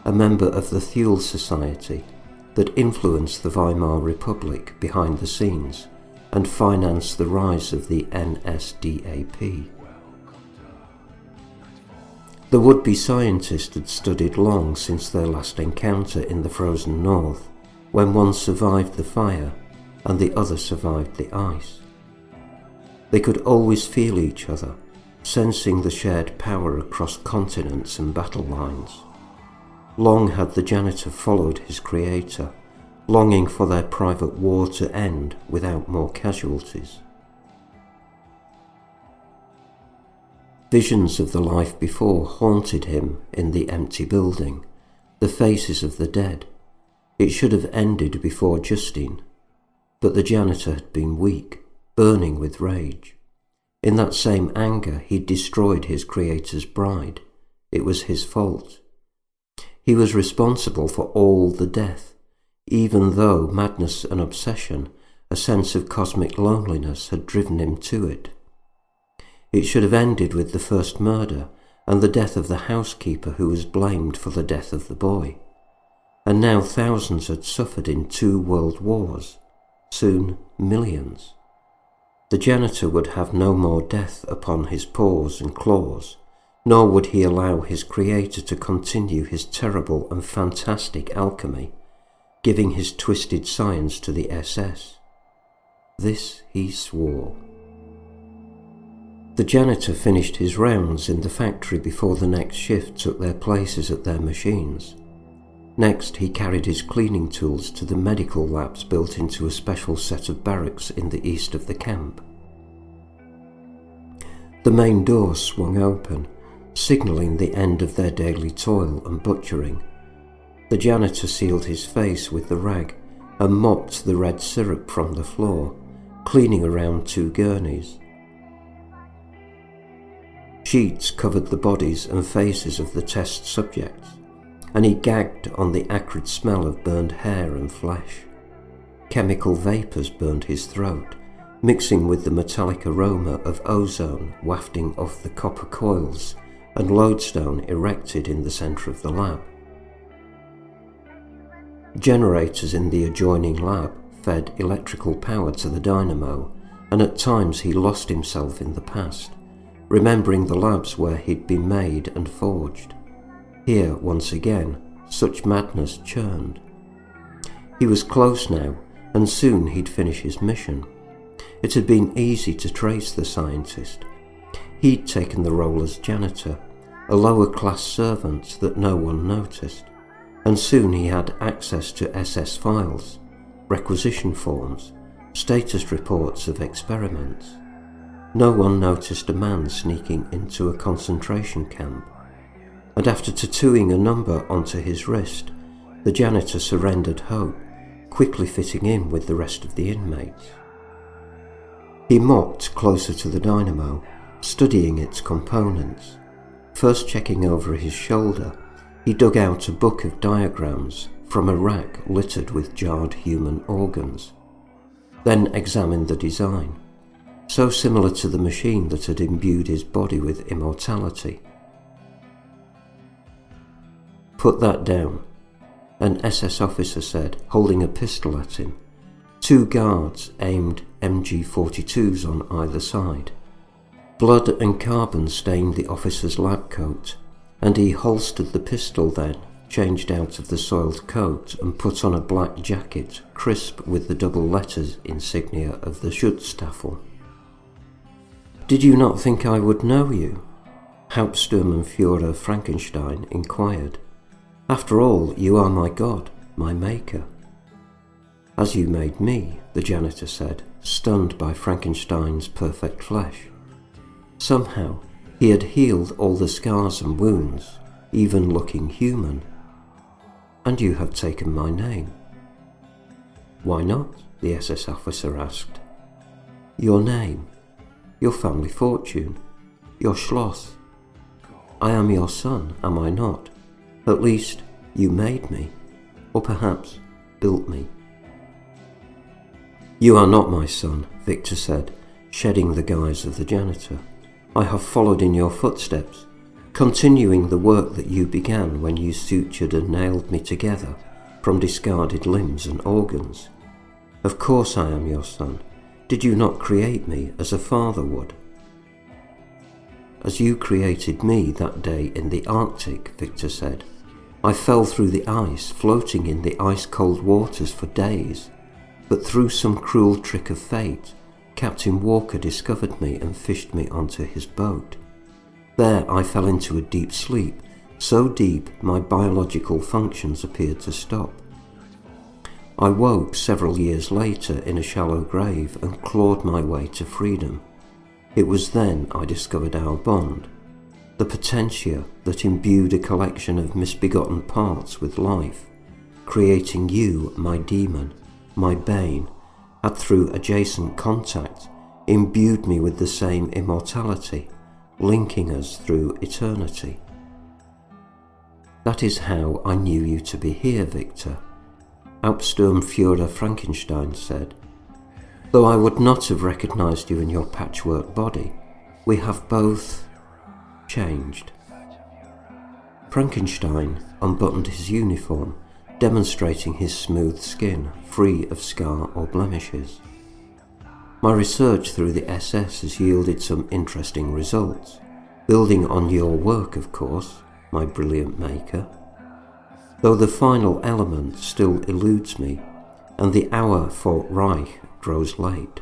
a member of the Thule Society that influenced the Weimar Republic behind the scenes and financed the rise of the NSDAP. The would-be scientist had studied long since their last encounter in the frozen north, when one survived the fire and the other survived the ice. They could always feel each other, sensing the shared power across continents and battle lines. Long had the janitor followed his creator, longing for their private war to end without more casualties. Visions of the life before haunted him in the empty building, the faces of the dead. It should have ended before Justine, but the janitor had been weak, burning with rage. In that same anger, he destroyed his creator's bride. It was his fault. He was responsible for all the death, even though madness and obsession, a sense of cosmic loneliness, had driven him to it. It should have ended with the first murder and the death of the housekeeper who was blamed for the death of the boy. And now thousands had suffered in 2 world wars, soon millions. The janitor would have no more death upon his paws and claws, nor would he allow his creator to continue his terrible and fantastic alchemy, giving his twisted science to the SS. This he swore. The janitor finished his rounds in the factory before the next shift took their places at their machines. Next, he carried his cleaning tools to the medical labs built into a special set of barracks in the east of the camp. The main door swung open, signalling the end of their daily toil and butchering. The janitor sealed his face with the rag and mopped the red syrup from the floor, cleaning around 2 gurneys. Sheets covered the bodies and faces of the test subjects, and he gagged on the acrid smell of burned hair and flesh. Chemical vapours burned his throat, mixing with the metallic aroma of ozone wafting off the copper coils and lodestone erected in the centre of the lab. Generators in the adjoining lab fed electrical power to the dynamo, and at times he lost himself in the past, remembering the labs where he'd been made and forged. Here, once again, such madness churned. He was close now, and soon he'd finish his mission. It had been easy to trace the scientist. He'd taken the role as janitor, a lower-class servant that no one noticed, and soon he had access to SS files, requisition forms, status reports of experiments. No one noticed a man sneaking into a concentration camp, and after tattooing a number onto his wrist, the janitor surrendered hope, quickly fitting in with the rest of the inmates. He mopped closer to the dynamo, studying its components. First checking over his shoulder, he dug out a book of diagrams from a rack littered with jarred human organs, then examined the design, so similar to the machine that had imbued his body with immortality. "Put that down," an SS officer said, holding a pistol at him. 2 guards aimed MG-42s on either side. Blood and carbon stained the officer's lab coat, and he holstered the pistol then, changed out of the soiled coat and put on a black jacket crisp with the double letters insignia of the Schutzstaffel. "Did you not think I would know you?" Hauptsturmenführer Frankenstein inquired. "After all, you are my god, my maker." "As you made me," the janitor said, stunned by Frankenstein's perfect flesh. Somehow, he had healed all the scars and wounds, even looking human. "And you have taken my name." "Why not?" the SS officer asked. "Your name, your family fortune, your Schloss. I am your son, am I not? At least, you made me, or perhaps built me." "You are not my son," Victor said, shedding the guise of the janitor. "I have followed in your footsteps, continuing the work that you began when you sutured and nailed me together from discarded limbs and organs. Of course I am your son. Did you not create me as a father would?" "As you created me that day in the Arctic," Victor said. "I fell through the ice, floating in the ice-cold waters for days, but through some cruel trick of fate, Captain Walker discovered me and fished me onto his boat. There I fell into a deep sleep, so deep my biological functions appeared to stop. I woke several years later in a shallow grave and clawed my way to freedom. It was then I discovered our bond, the Potentia that imbued a collection of misbegotten parts with life, creating you, my demon, my bane, had through adjacent contact imbued me with the same immortality, linking us through eternity. That is how I knew you to be here, Victor, Albsturmführer Frankenstein said. Though I would not have recognized you in your patchwork body, we have both changed. Frankenstein unbuttoned his uniform, demonstrating his smooth skin, free of scar or blemishes. My research through the SS has yielded some interesting results, building on your work, of course, my brilliant maker, though the final element still eludes me, and the hour for Reich grows late.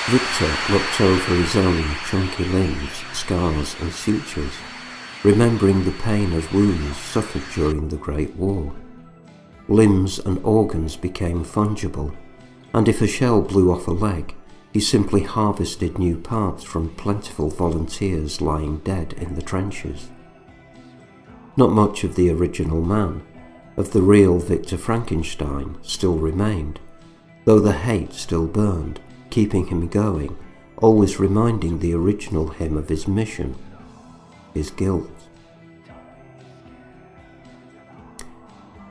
Victor looked over his own chunky limbs, scars and sutures, remembering the pain of wounds suffered during the Great War. Limbs and organs became fungible, and if a shell blew off a leg, he simply harvested new parts from plentiful volunteers lying dead in the trenches. Not much of the original man, of the real Victor Frankenstein, still remained, though the hate still burned, keeping him going, always reminding the original him of his mission, his guilt.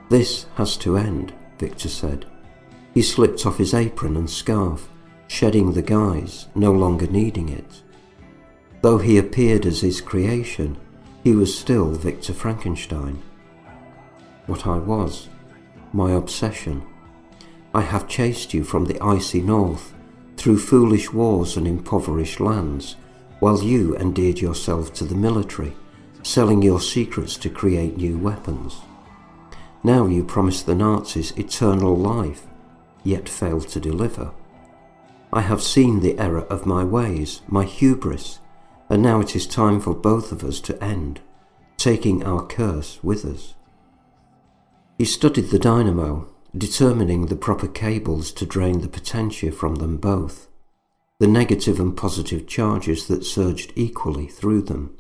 This has to end, Victor said. He slipped off his apron and scarf, shedding the guise, no longer needing it. Though he appeared as his creation, he was still Victor Frankenstein. What I was, my obsession. I have chased you from the icy north, through foolish wars and impoverished lands, while you endeared yourself to the military, selling your secrets to create new weapons. Now you promise the Nazis eternal life, yet fail to deliver. I have seen the error of my ways, my hubris, and now it is time for both of us to end, taking our curse with us. He studied the dynamo, determining the proper cables to drain the Potentia from them both, the negative and positive charges that surged equally through them.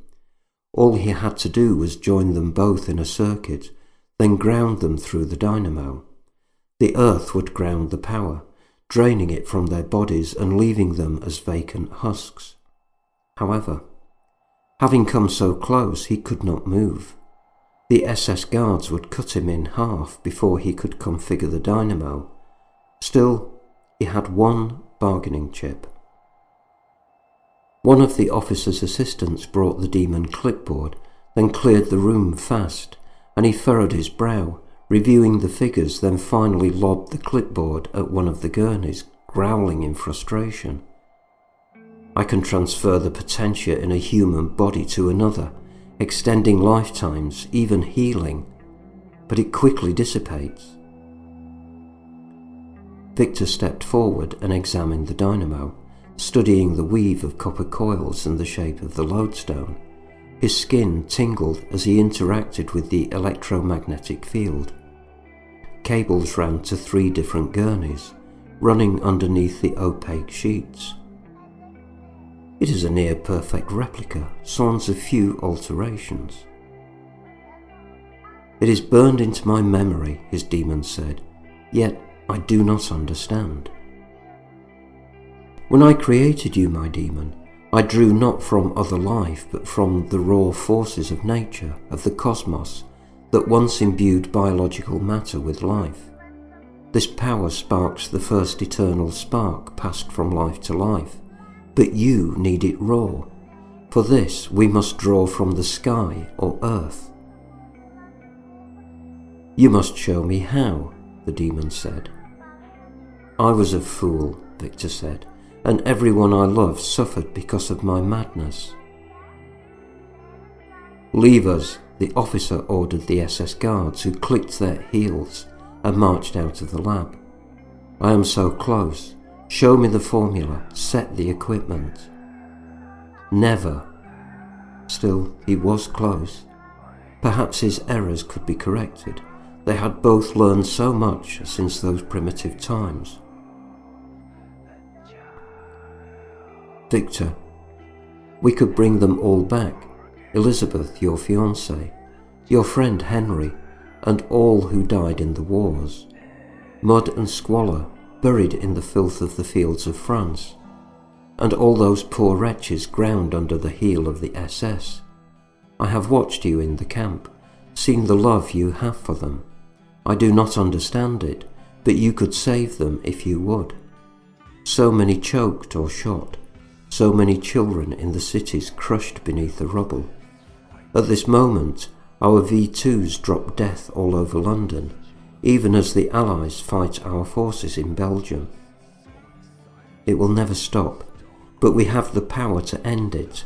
All he had to do was join them both in a circuit, then ground them through the dynamo. The earth would ground the power, draining it from their bodies and leaving them as vacant husks. However, having come so close, he could not move. The SS guards would cut him in half before he could configure the dynamo. Still, he had one bargaining chip. One of the officer's assistants brought the demon clipboard, then cleared the room fast, and he furrowed his brow, reviewing the figures, then finally lobbed the clipboard at one of the gurneys, growling in frustration. I can transfer the Potentia in a human body to another, extending lifetimes, even healing, but it quickly dissipates. Victor stepped forward and examined the dynamo, studying the weave of copper coils and the shape of the lodestone. His skin tingled as he interacted with the electromagnetic field. Cables ran to 3 different gurneys, running underneath the opaque sheets. It is a near-perfect replica, sans a few alterations. It is burned into my memory, his demon said, yet I do not understand. When I created you, my demon, I drew not from other life, but from the raw forces of nature, of the cosmos, that once imbued biological matter with life. This power sparks the first eternal spark passed from life to life, but you need it raw. For this we must draw from the sky or earth. You must show me how, the demon said. I was a fool, Victor said, and everyone I loved suffered because of my madness. Leave us, the officer ordered the SS guards, who clicked their heels and marched out of the lab. I am so close. Show me the formula, set the equipment. Never. Still, he was close. Perhaps his errors could be corrected. They had both learned so much since those primitive times. Victor, we could bring them all back. Elizabeth, your fiancée, your friend Henry, and all who died in the wars. Mud and squalor, buried in the filth of the fields of France, and all those poor wretches ground under the heel of the SS. I have watched you in the camp, seen the love you have for them. I do not understand it, but you could save them if you would. So many choked or shot, so many children in the cities crushed beneath the rubble. At this moment, our V2s drop death all over London, even as the Allies fight our forces in Belgium. It will never stop, but we have the power to end it.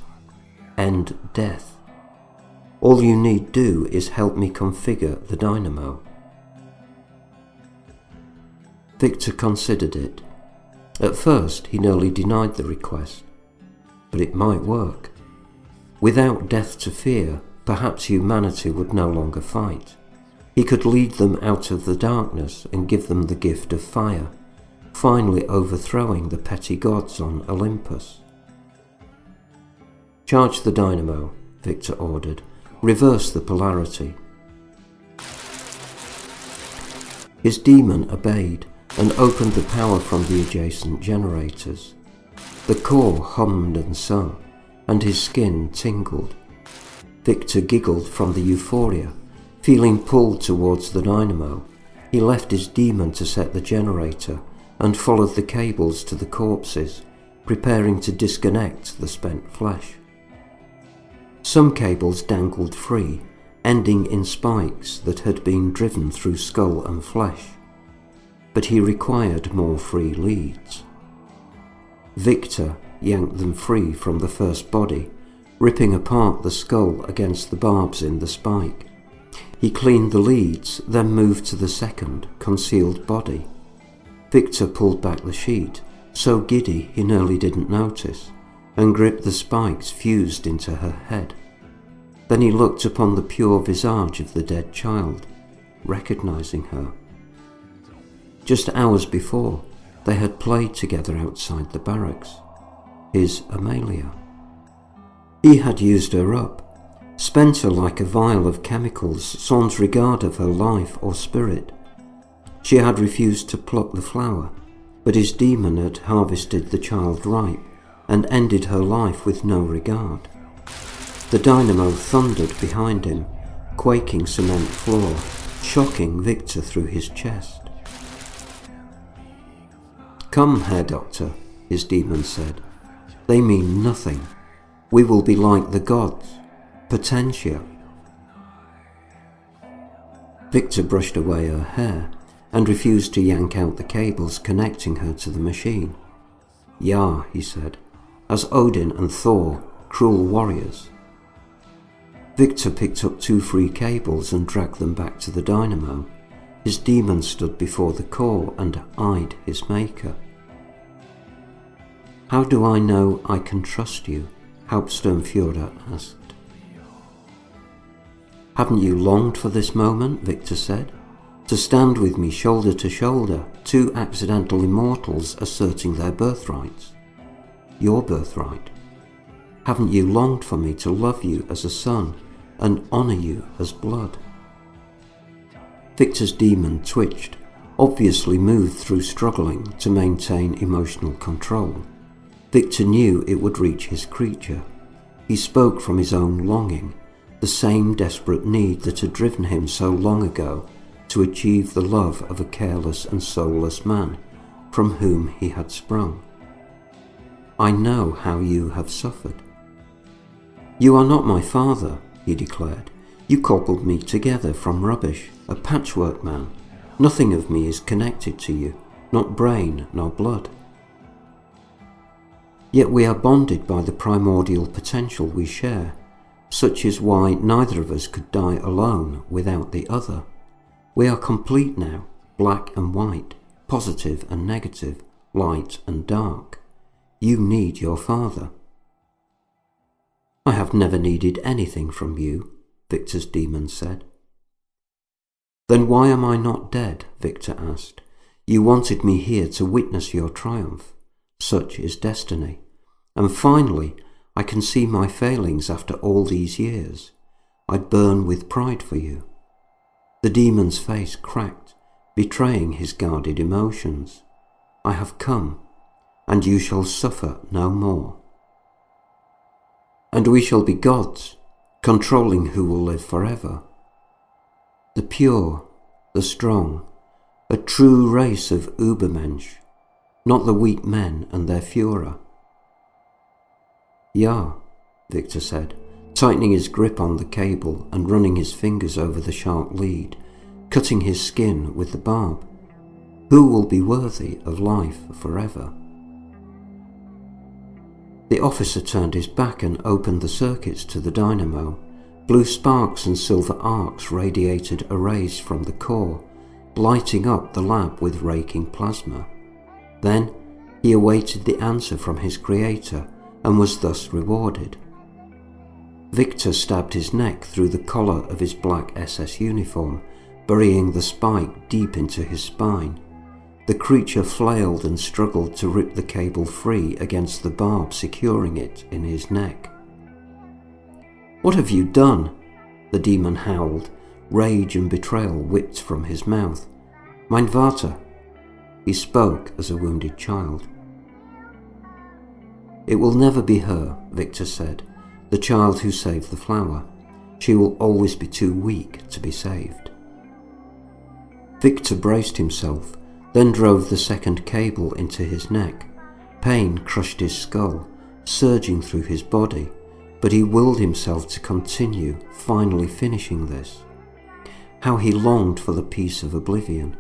End death. All you need do is help me configure the dynamo. Victor considered it. At first, he nearly denied the request, but it might work. Without death to fear, perhaps humanity would no longer fight. He could lead them out of the darkness and give them the gift of fire, finally overthrowing the petty gods on Olympus. Charge the dynamo, Victor ordered. Reverse the polarity. His demon obeyed and opened the power from the adjacent generators. The core hummed and sung, and his skin tingled. Victor giggled from the euphoria. Feeling pulled towards the dynamo, he left his demon to set the generator and followed the cables to the corpses, preparing to disconnect the spent flesh. Some cables dangled free, ending in spikes that had been driven through skull and flesh, but he required more free leads. Victor yanked them free from the first body, ripping apart the skull against the barbs in the spike. He cleaned the leads, then moved to the second, concealed body. Victor pulled back the sheet, so giddy he nearly didn't notice, and gripped the spikes fused into her head. Then he looked upon the pure visage of the dead child, recognizing her. Just hours before, they had played together outside the barracks. His Amelia. He had used her up, spent her like a vial of chemicals sans regard of her life or spirit. She had refused to pluck the flower, but his demon had harvested the child ripe and ended her life with no regard. The dynamo thundered behind him, quaking cement floor, shocking Victor through his chest. "Come, Herr Doctor," his demon said. "They mean nothing. We will be like the gods. Potentia." Victor brushed away her hair and refused to yank out the cables connecting her to the machine. "Ja," he said, "as Odin and Thor, cruel warriors." Victor picked up 2 free cables and dragged them back to the dynamo. His demon stood before the core and eyed his maker. "How do I know I can trust you?" Hauptsturmführer asked. "Haven't you longed for this moment?" Victor said. "To stand with me shoulder to shoulder, 2 accidental immortals asserting their birthrights. Your birthright. Haven't you longed for me to love you as a son and honour you as blood?" Victor's demon twitched, obviously moved through struggling to maintain emotional control. Victor knew it would reach his creature. He spoke from his own longing, the same desperate need that had driven him so long ago to achieve the love of a careless and soulless man from whom he had sprung. "I know how you have suffered." "You are not my father," he declared. "You cobbled me together from rubbish, a patchwork man. Nothing of me is connected to you, not brain nor blood. Yet we are bonded by the primordial potential we share. Such is why neither of us could die alone without the other. We are complete now, black and white, positive and negative, light and dark. You need your father." "I have never needed anything from you," Victor's demon said. "Then why am I not dead?" Victor asked. "You wanted me here to witness your triumph. Such is destiny. And finally, I can see my failings after all these years. I burn with pride for you." The demon's face cracked, betraying his guarded emotions. I have come, and you shall suffer no more. And we shall be gods, controlling who will live forever. The pure, the strong, a true race of Übermensch, not the weak men and their Führer. Ja, Victor said, tightening his grip on the cable and running his fingers over the sharp lead, cutting his skin with the barb. Who will be worthy of life forever? The officer turned his back and opened the circuits to the dynamo. Blue sparks and silver arcs radiated arrays from the core, lighting up the lab with raking plasma. Then he awaited the answer from his creator and was thus rewarded. Victor stabbed his neck through the collar of his black SS uniform, burying the spike deep into his spine. The creature flailed and struggled to rip the cable free against the barb securing it in his neck. "What have you done?" the demon howled, rage and betrayal whipped from his mouth. "Mein Vater." He spoke as a wounded child. "It will never be her," Victor said, "the child who saved the flower. She will always be too weak to be saved." Victor braced himself, then drove the second cable into his neck. Pain crushed his skull, surging through his body, but he willed himself to continue, finally finishing this. How he longed for the peace of oblivion.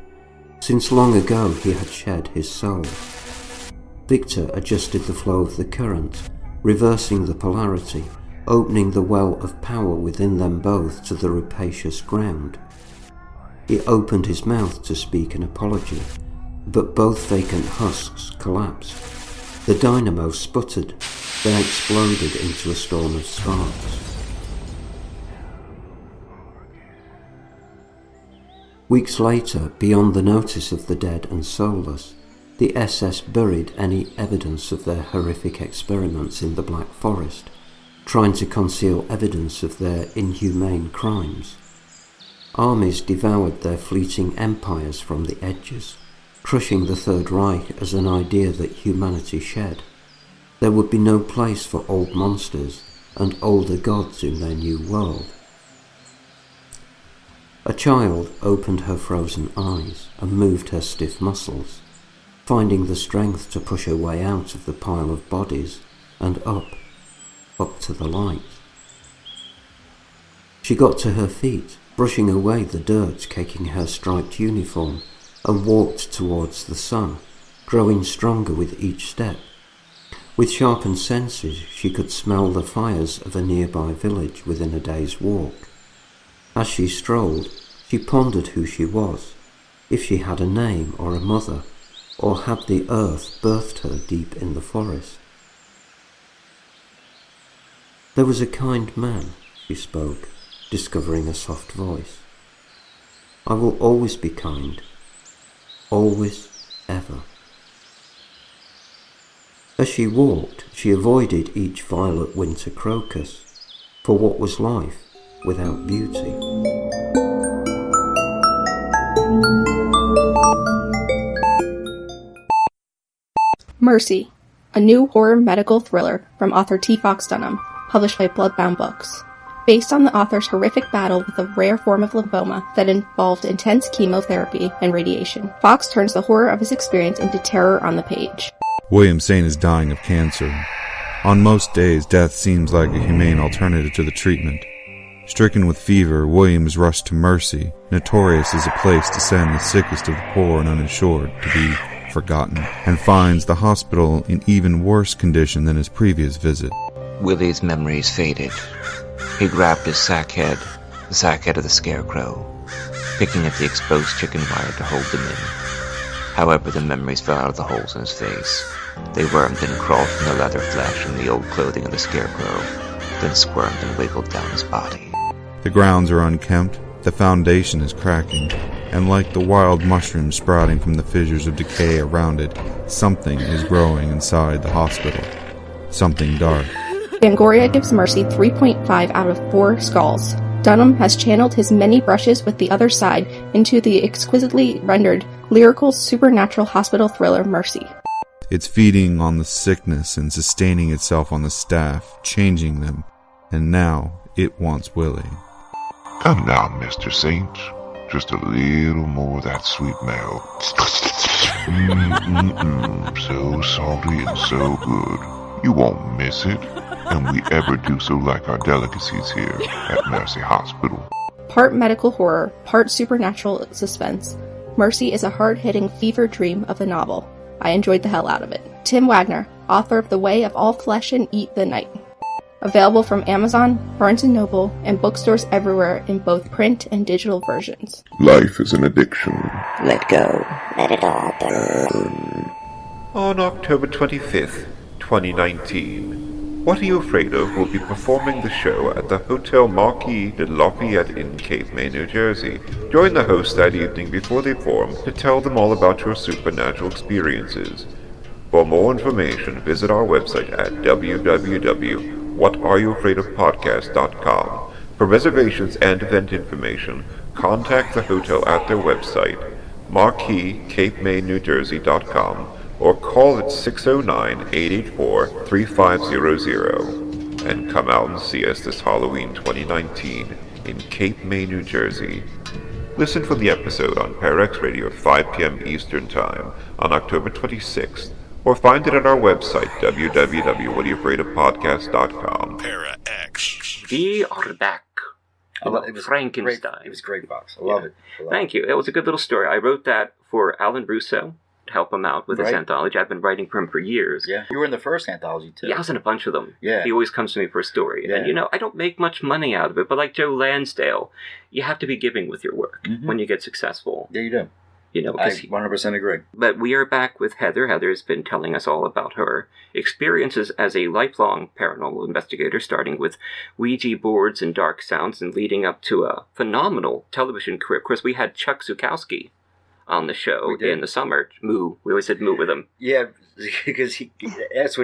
Since long ago he had shed his soul. Victor adjusted the flow of the current, reversing the polarity, opening the well of power within them both to the rapacious ground. He opened his mouth to speak an apology, but both vacant husks collapsed. The dynamo sputtered, then exploded into a storm of sparks. Weeks later, beyond the notice of the dead and soulless, the SS buried any evidence of their horrific experiments in the Black Forest, trying to conceal evidence of their inhumane crimes. Armies devoured their fleeting empires from the edges, crushing the Third Reich as an idea that humanity shed. There would be no place for old monsters and older gods in their new world. A child opened her frozen eyes and moved her stiff muscles, finding the strength to push her way out of the pile of bodies and up to the light. She got to her feet, brushing away the dirt caking her striped uniform, and walked towards the sun, growing stronger with each step. With sharpened senses, she could smell the fires of a nearby village within a day's walk. As she strolled, she pondered who she was, if she had a name or a mother, or had the earth birthed her deep in the forest. There was a kind man, she spoke, discovering a soft voice. I will always be kind. Always, ever. As she walked, she avoided each violet winter crocus, for what was life without beauty? Mercy, a new horror medical thriller from author T. Fox Dunham, published by Bloodbound Books. Based on the author's horrific battle with a rare form of lymphoma that involved intense chemotherapy and radiation, Fox turns the horror of his experience into terror on the page. William Saint is dying of cancer. On most days, death seems like a humane alternative to the treatment. Stricken with fever, William is rushed to Mercy, notorious as a place to send the sickest of the poor and uninsured to be forgotten, and finds the hospital in even worse condition than his previous visit. Willie's memories faded. He grabbed his sack head, the sack head of the scarecrow, picking at the exposed chicken wire to hold them in. However, the memories fell out of the holes in his face. They wormed and crawled from the leather flesh and the old clothing of the scarecrow, then squirmed and wiggled down his body. The grounds are unkempt, the foundation is cracking, and like the wild mushrooms sprouting from the fissures of decay around it, something is growing inside the hospital. Something dark. Fangoria gives Mercy 3.5 out of 4 skulls. Dunham has channeled his many brushes with the other side into the exquisitely rendered lyrical supernatural hospital thriller Mercy. It's feeding on the sickness and sustaining itself on the staff, changing them, and now it wants Willie. Come now, Mr. Saint. Just a little more of that sweet milk. So salty and so good. You won't miss it. And we ever do so like our delicacies here at Mercy Hospital. Part medical horror, part supernatural suspense, Mercy is a hard-hitting fever dream of a novel. I enjoyed the hell out of it. Tim Wagner, author of The Way of All Flesh and Eat the Night. Available from Amazon, Barnes & Noble, and bookstores everywhere in both print and digital versions. Life is an addiction. Let go. Let it all burn. On October 25th, 2019, What Are You Afraid Of will be performing the show at the Hotel Marquis de Lafayette in Cape May, New Jersey. Join the hosts that evening before they perform to tell them all about your supernatural experiences. For more information, visit our website at www.whatareyoufraidofpodcast.com. For reservations and event information, contact the hotel at their website, marquiscapemaynewjersey.com, or call at 609-884-3500. And come out and see us this Halloween 2019 in Cape May, New Jersey. Listen for the episode on ParaX Radio at 5 p.m. Eastern Time on October 26th, or find it at our website, www.whatareyoufraidofpodcast.com. ParaX. We are back. It was Frankenstein. It was great, Box. I love it. Thank you. It was a good little story. I wrote that for Alan Russo to help him out with his anthology. I've been writing for him for years. Yeah, you were in the first anthology, too. Yeah, I was in a bunch of them. Yeah. He always comes to me for a story. Yeah. And, I don't make much money out of it, but like Joe Lansdale, you have to be giving with your work when you get successful. Yeah, you do. I 100% agree. But we are back with Heather. Heather's been telling us all about her experiences as a lifelong paranormal investigator, starting with Ouija boards and dark sounds and leading up to a phenomenal television career. Of course, we had Chuck Zukowski on the show in the summer. Moo. We always said moo with him. Yeah, because that's how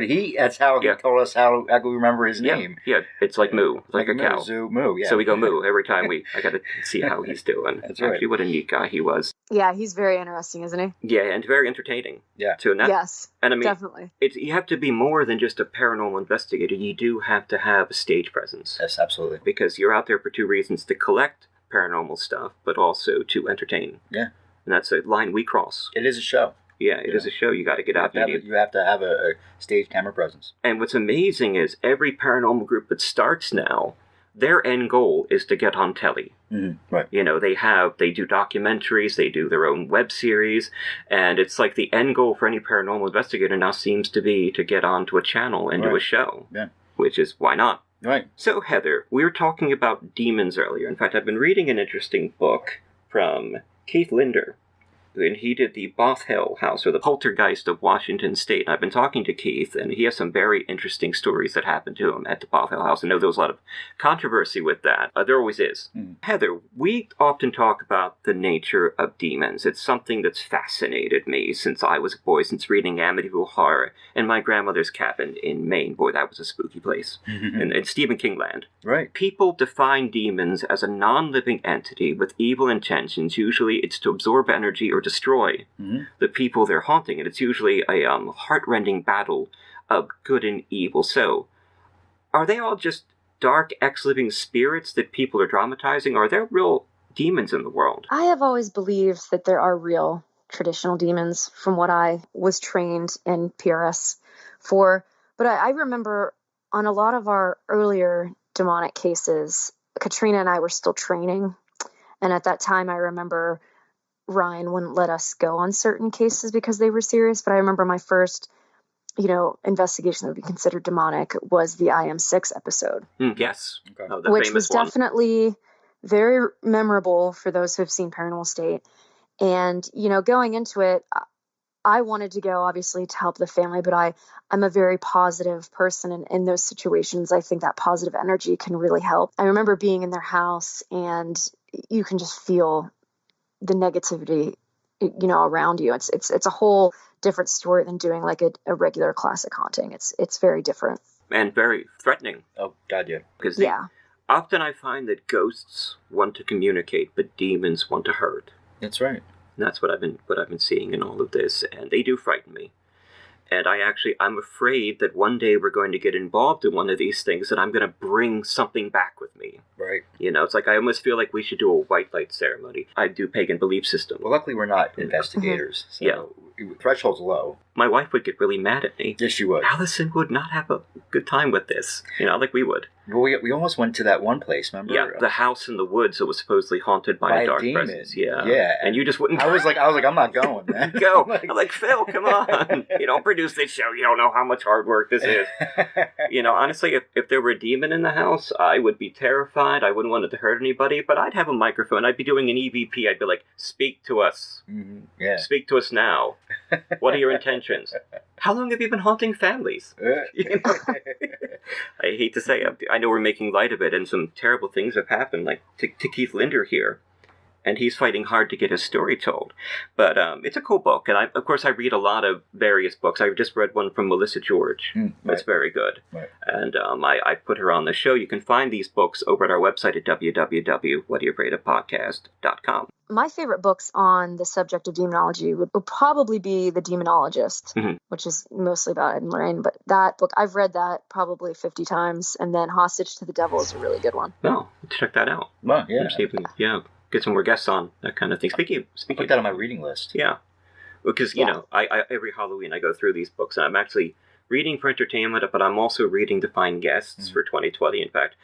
he told us how we remember his name. Yeah, it's like moo, like a cow. Moo, yeah. So we go moo every time I got to see how he's doing. That's right. Actually, what a neat guy he was. Yeah, he's very interesting, isn't he? Yeah, and very entertaining. Yeah. Too. Yes, and I mean, definitely. You have to be more than just a paranormal investigator. You do have to have a stage presence. Yes, absolutely. Because you're out there for two reasons: to collect paranormal stuff, but also to entertain. Yeah. And that's a line we cross. It is a show. Yeah, it is a show. You got to get out. You have to have a stage camera presence. And what's amazing is every paranormal group that starts now, their end goal is to get on telly. Mm-hmm. Right. They do documentaries, they do their own web series, and it's like the end goal for any paranormal investigator now seems to be to get onto a channel and do a show. Yeah. Which is, why not? Right. So, Heather, we were talking about demons earlier. In fact, I've been reading an interesting book from Keith Linder, and he did the Bothell House, or the Poltergeist of Washington State. And I've been talking to Keith, and he has some very interesting stories that happened to him at the Bothell House. I know there was a lot of controversy with that. There always is. Heather, we often talk about the nature of demons. It's something that's fascinated me since I was a boy, since reading Amityville Horror and my grandmother's cabin in Maine. Boy, that was a spooky place. In Stephen King land. Right. People define demons as a non-living entity with evil intentions. Usually it's to absorb energy or destroy the people they're haunting, and it's usually a heart-rending battle of good and evil. So, are they all just dark, ex-living spirits that people are dramatizing, or are there real demons in the world? I have always believed that there are real traditional demons from what I was trained in PRS for, but I remember on a lot of our earlier demonic cases, Katrina and I were still training, and at that time I remember Ryan wouldn't let us go on certain cases because they were serious, but I remember my first, investigation that would be considered demonic was the I Am 6 episode. Yes. Okay. Which was definitely very memorable for those who have seen Paranormal State. And, going into it, I wanted to go, obviously, to help the family, but I'm a very positive person, and in those situations, I think that positive energy can really help. I remember being in their house, and you can just feel the negativity, around you. It's a whole different story than doing like a regular classic haunting. It's very different. And very threatening. Oh, God, yeah. Because often I find that ghosts want to communicate, but demons want to hurt. That's right. And that's what I've been seeing in all of this, and they do frighten me. And I'm afraid that one day we're going to get involved in one of these things and I'm going to bring something back with me. Right. It's like I almost feel like we should do a white light ceremony. I do pagan belief system. Well, luckily we're not investigators. So threshold's low. My wife would get really mad at me. Yes, she would. Allison would not have a good time with this, like we would. Well, we almost went to that one place, remember? Yeah, the house in the woods that was supposedly haunted by a dark demon. presence. Yeah. Yeah. And you just wouldn't. I was like, I'm not going, man. Go. I'm like, Phil, come on. You don't produce this show. You don't know how much hard work this is. Honestly, if there were a demon in the house, I would be terrified. I wouldn't want it to hurt anybody, but I'd have a microphone. I'd be doing an EVP. I'd be like, speak to us. Mm-hmm. Yeah. Speak to us now. What are your intentions? How long have you been haunting families? I hate to say it. I know we're making light of it, and some terrible things have happened, like to Keith Linder here. And he's fighting hard to get his story told. But it's a cool book. And, of course, I read a lot of various books. I just read one from Melissa George. That's very good. Right. And I put her on the show. You can find these books over at our website at www.whatayouafraidofpodcast.com. My favorite books on the subject of demonology would probably be The Demonologist, which is mostly about Ed and Lorraine. But that book, I've read that probably 50 times. And then Hostage to the Devil is a really good one. Oh, check that out. Well, yeah. Get some more guests on, that kind of thing. Speaking put that on my reading list. Yeah. Because, I every Halloween I go through these books, and I'm actually reading for entertainment, but I'm also reading to find guests for 2020. In fact,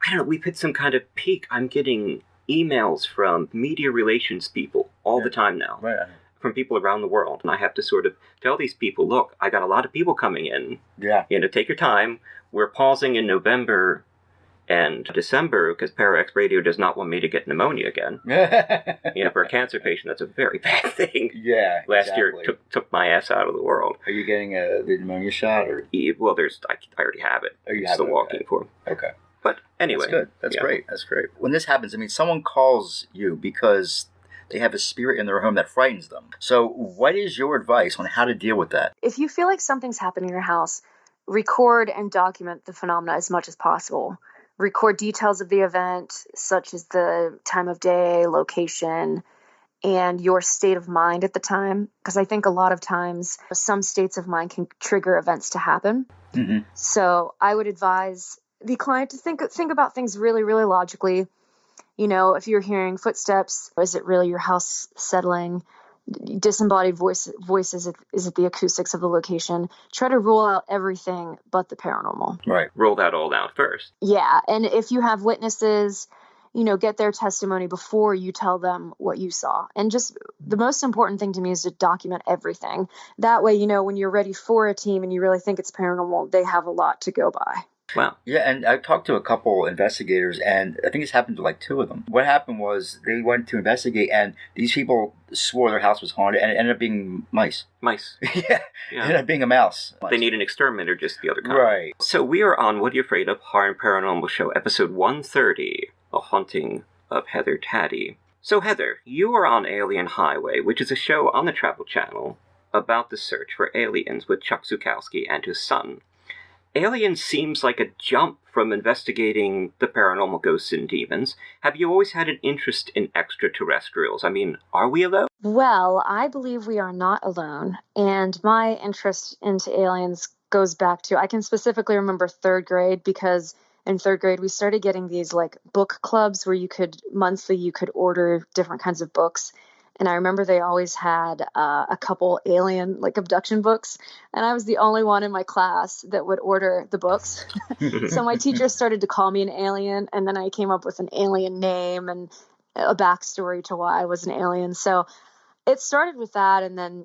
I don't know, we've hit some kind of peak. I'm getting emails from media relations people all the time now. Right. From people around the world. And I have to sort of tell these people, look, I got a lot of people coming in. Yeah. Take your time. We're pausing in November and December, because Parax Radio does not want me to get pneumonia again. For a cancer patient, that's a very bad thing. Yeah, Last year took my ass out of the world. Are you getting the pneumonia shot? Or? Well, I already have it. Oh, you have it? Still walking for. Okay. But anyway. That's good. That's great. That's great. When this happens, someone calls you because they have a spirit in their home that frightens them. So what is your advice on how to deal with that? If you feel like something's happening in your house, record and document the phenomena as much as possible. Record details of the event, such as the time of day, location, and your state of mind at the time. Because I think a lot of times some states of mind can trigger events to happen. Mm-hmm. So I would advise the client to think about things really, really logically. If you're hearing footsteps, is it really your house settling? Disembodied voices, is it the acoustics of the location? Try to rule out everything but the paranormal. Right. Roll that all out first. Yeah. And if you have witnesses, get their testimony before you tell them what you saw. And just the most important thing to me is to document everything. That way, when you're ready for a team and you really think it's paranormal, they have a lot to go by. Wow. Yeah, and I talked to a couple investigators, and I think this happened to like two of them. What happened was they went to investigate, and these people swore their house was haunted, and it ended up being mice. Mice. Yeah. It ended up being a mouse. They need an exterminator, just the other kind. Right. So we are on What Are You Afraid Of? Horror and Paranormal Show, episode 130, A Haunting of Heather Taddy. So Heather, you are on Alien Highway, which is a show on the Travel Channel about the search for aliens with Chuck Zukowski and his son. Alien seems like a jump from investigating the paranormal ghosts and demons. Have you always had an interest in extraterrestrials? Are we alone? Well, I believe we are not alone. And my interest into aliens goes back to, I can specifically remember third grade, because in third grade we started getting these book clubs where you could order different kinds of books. And I remember they always had a couple alien abduction books, and I was the only one in my class that would order the books. So my teacher started to call me an alien, and then I came up with an alien name and a backstory to why I was an alien. So it started with that, and then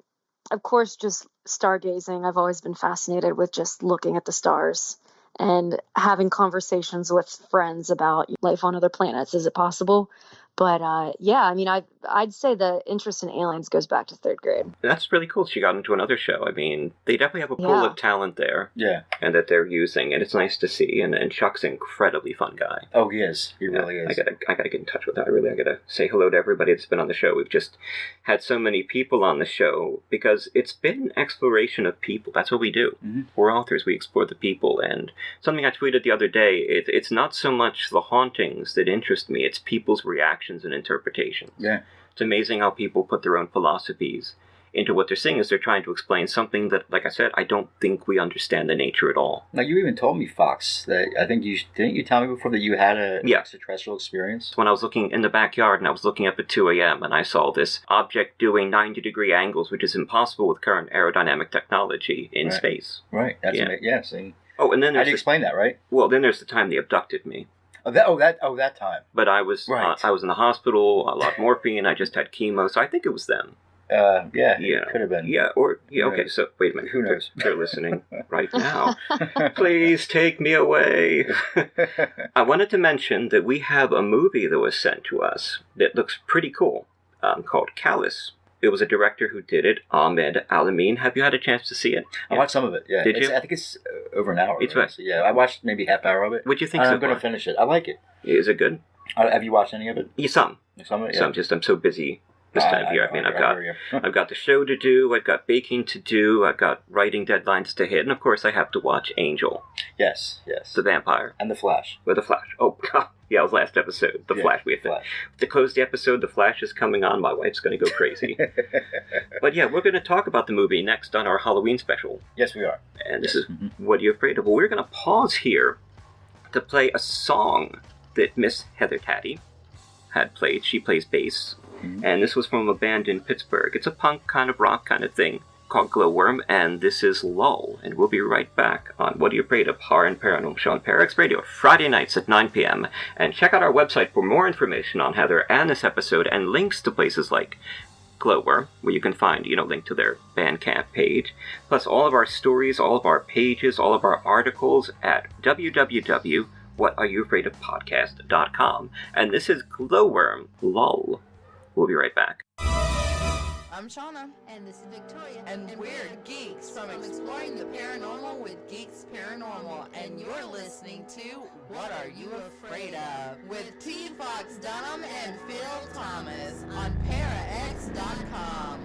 of course just stargazing. I've always been fascinated with just looking at the stars and having conversations with friends about life on other planets. Is it possible? But I'd say the interest in aliens goes back to third grade. That's really cool. She got into another show. They definitely have a pool of talent there. Yeah. And that they're using, and it's nice to see. And Chuck's an incredibly fun guy. Oh, he is. He really is. I gotta get in touch with that. I gotta say hello to everybody that's been on the show. We've just had so many people on the show because it's been an exploration of people. That's what we do. Mm-hmm. We're authors. We explore the people. And something I tweeted the other day, it's not so much the hauntings that interest me. It's people's reaction reactions and interpretations. Yeah. It's amazing how people put their own philosophies into what they're saying as they're trying to explain something that, like I said, I don't think we understand the nature at all. Now, you even told me, Fox, that I think didn't you tell me before that you had an extraterrestrial experience? When I was looking in the backyard and I was looking up at 2 a.m. and I saw this object doing 90-degree angles, which is impossible with current aerodynamic technology in space. Right. That's see. Oh, and then how do you explain that, right? Well, then there's the time they abducted me. That time. But I was I was in the hospital, a lot of morphine, I just had chemo, so I think it was them. Could have been. Okay, so wait a minute. Who knows? They're listening right now. Please take me away. I wanted to mention that we have a movie that was sent to us that looks pretty cool, called Callous. It was a director who did it, Ahmed Alamin. Have you had a chance to see it? I watched some of it, yeah. Did you? I think it's over an hour. It's right? So, I watched maybe half hour of it. What'd you think? I'm going to finish it. I like it. Is it good? Have you watched any of it? Yeah, some. Some of it, yeah. I'm so busy this time of year. I've got the show to do, I've got baking to do, I've got writing deadlines to hit, and of course I have to watch Angel. Yes. The vampire. And The Flash. With The Flash. Oh, God. Yeah, it was last episode. The Flash. We have to close the episode. The Flash is coming on. My wife's going to go crazy. But yeah, we're going to talk about the movie next on our Halloween special. Yes, we are. And this is What Are You Afraid Of? Well, we're going to pause here to play a song that Miss Heather Taddy had played. She plays bass. And this was from a band in Pittsburgh. It's a punk kind of rock kind of thing called Glowworm, and this is Lull. And we'll be right back on What Are You Afraid Of? Horror and Paranormal Show on Parax Radio, Friday nights at 9 p.m. And check out our website for more information on Heather and this episode, and links to places like Glowworm, where you can find, link to their Bandcamp page, plus all of our stories, all of our pages, all of our articles at www.whatareyoufraidofpodcast.com. And this is Glowworm, Lull. We'll be right back. I'm Shauna. And this is Victoria. And we're geeks from exploring the paranormal with Geeks Paranormal. And you're listening to What Are You Afraid Of? With T. Fox Dunham and Phil Thomas on parax.com.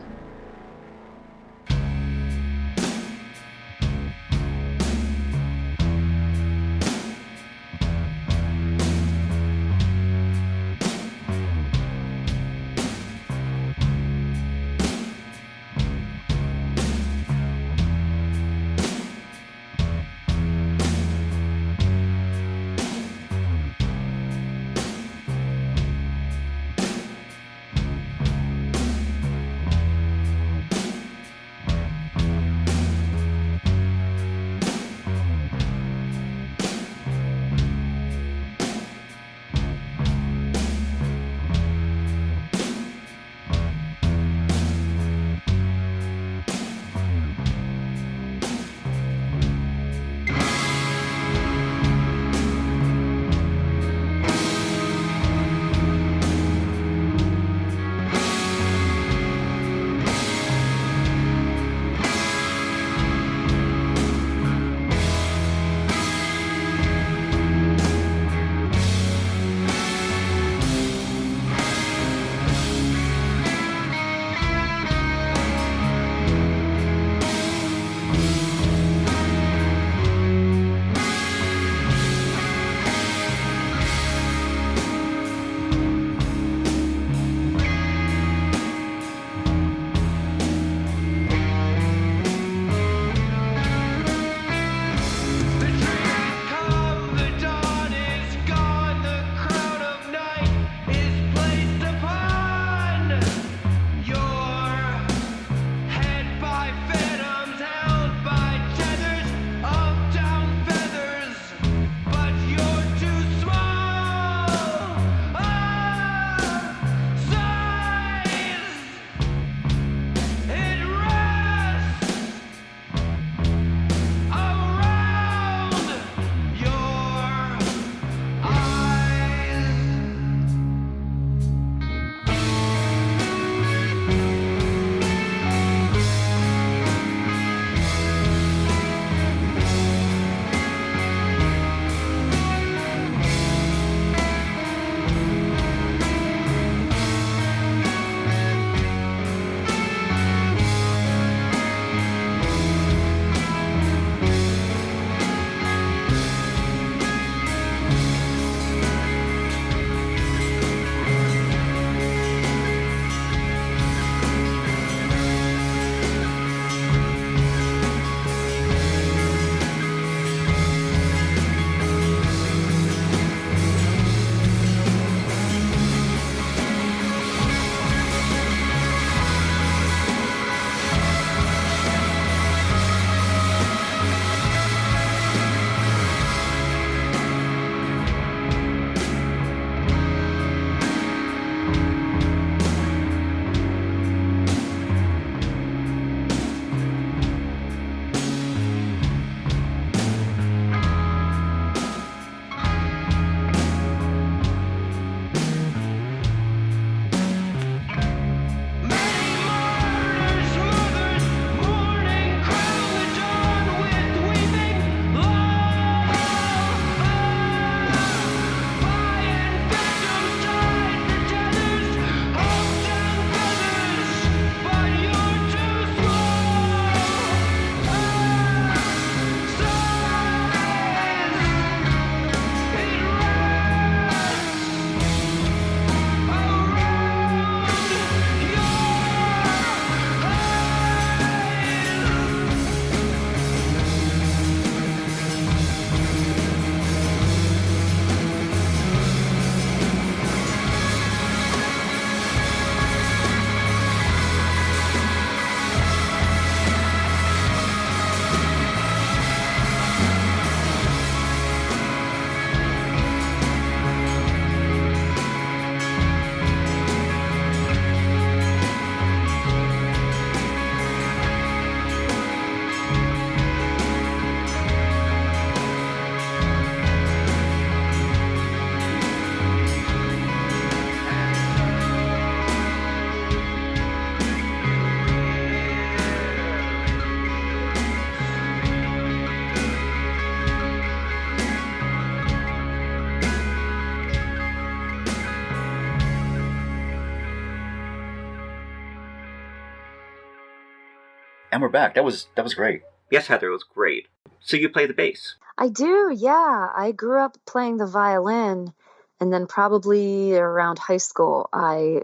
And we're back. That was great. Yes, Heather, it was great. So you play the bass? I do, yeah. I grew up playing the violin, and then probably around high school, I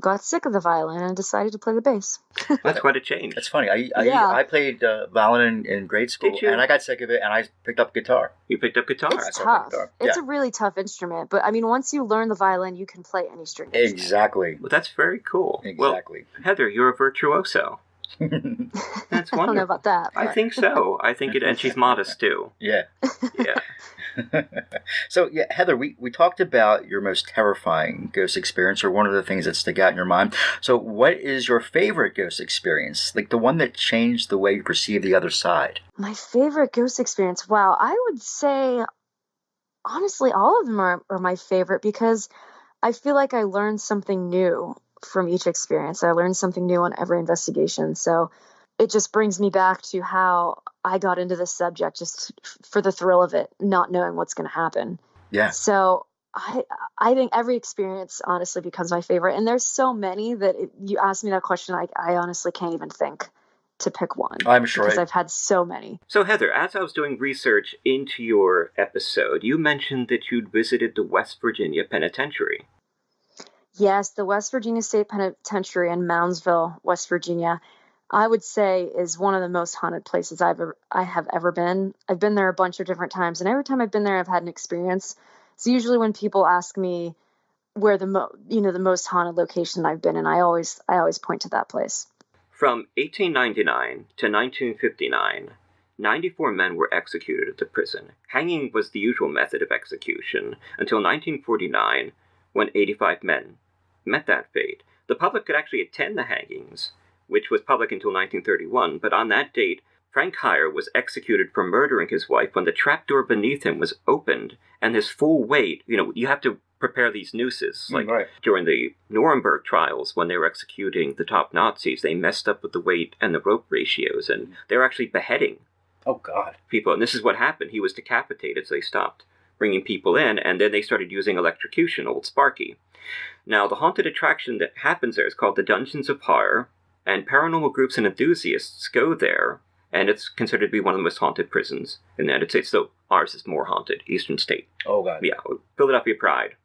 got sick of the violin and decided to play the bass. That's quite a change. That's funny. I played violin in grade school, and I got sick of it, and I picked up guitar. You picked up guitar? It's tough. It's a really tough instrument, but I mean, once you learn the violin, you can play any string instrument. Exactly. Well, that's very cool. Exactly. Well, Heather, you're a virtuoso. That's wonderful. I don't know about that. I think so. I think it, and she's modest too. Yeah. Yeah. So, yeah, Heather, we talked about your most terrifying ghost experience, or one of the things that stick out in your mind. So what is your favorite ghost experience? Like the one that changed the way you perceive the other side? My favorite ghost experience? Wow, I would say, honestly, all of them are my favorite because I feel like I learned something new from each experience. I learned something new on every investigation. So it just brings me back to how I got into this subject just for the thrill of it, not knowing what's going to happen. Yeah. So I think every experience honestly becomes my favorite. And there's so many that you ask me that question, I honestly can't even think to pick one. I'm sure. Because I've had so many. So Heather, as I was doing research into your episode, you mentioned that you'd visited the West Virginia Penitentiary. Yes, the West Virginia State Penitentiary in Moundsville, West Virginia, I would say is one of the most haunted places I have ever been. I've been there a bunch of different times, and every time I've been there, I've had an experience. So usually when people ask me where the most haunted location I've been in, I always point to that place. From 1899 to 1959, 94 men were executed at the prison. Hanging was the usual method of execution until 1949, when 85 men met that fate. The public could actually attend the hangings, which was public until 1931, but on that date, Frank Heyer was executed for murdering his wife when the trapdoor beneath him was opened, and his full weight, you have to prepare these nooses. Right. During the Nuremberg trials, when they were executing the top Nazis, they messed up with the weight and the rope ratios, and they were actually beheading people. And this is what happened. He was decapitated, so they stopped bringing people in, and then they started using electrocution, Old Sparky. Now, the haunted attraction that happens there is called the Dungeons of Horror, and paranormal groups and enthusiasts go there, and it's considered to be one of the most haunted prisons in the United States. So ours is more haunted, Eastern State. Oh, God. Yeah, Philadelphia Pride.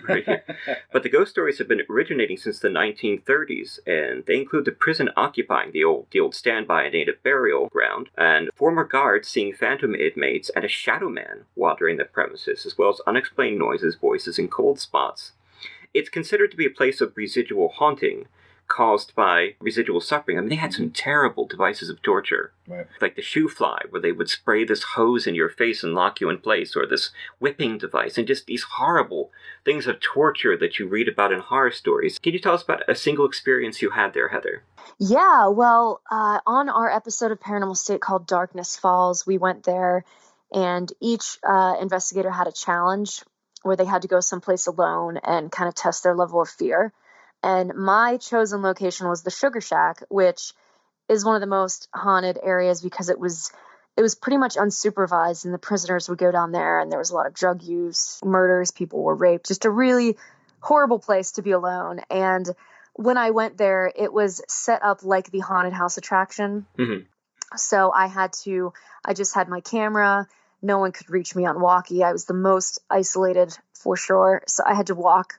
Right here. But the ghost stories have been originating since the 1930s, and they include the prison occupying the old standby and native burial ground, and former guards seeing phantom inmates and a shadow man wandering the premises, as well as unexplained noises, voices, and cold spots. It's considered to be a place of residual haunting, caused by residual suffering. I mean, they had some terrible devices of torture. Right. Like the shoe fly, where they would spray this hose in your face and lock you in place, or this whipping device, and just these horrible things of torture that you read about in horror stories. Can you tell us about a single experience you had there, Heather? Yeah, well, on our episode of Paranormal State called Darkness Falls, we went there, and each investigator had a challenge where they had to go someplace alone and kind of test their level of fear. And my chosen location was the Sugar Shack, which is one of the most haunted areas because it was pretty much unsupervised, and the prisoners would go down there, and there was a lot of drug use, murders, people were raped, just a really horrible place to be alone. And when I went there, it was set up like the haunted house attraction. Mm-hmm. So I just had my camera. No one could reach me on walkie. I was the most isolated for sure. So I had to walk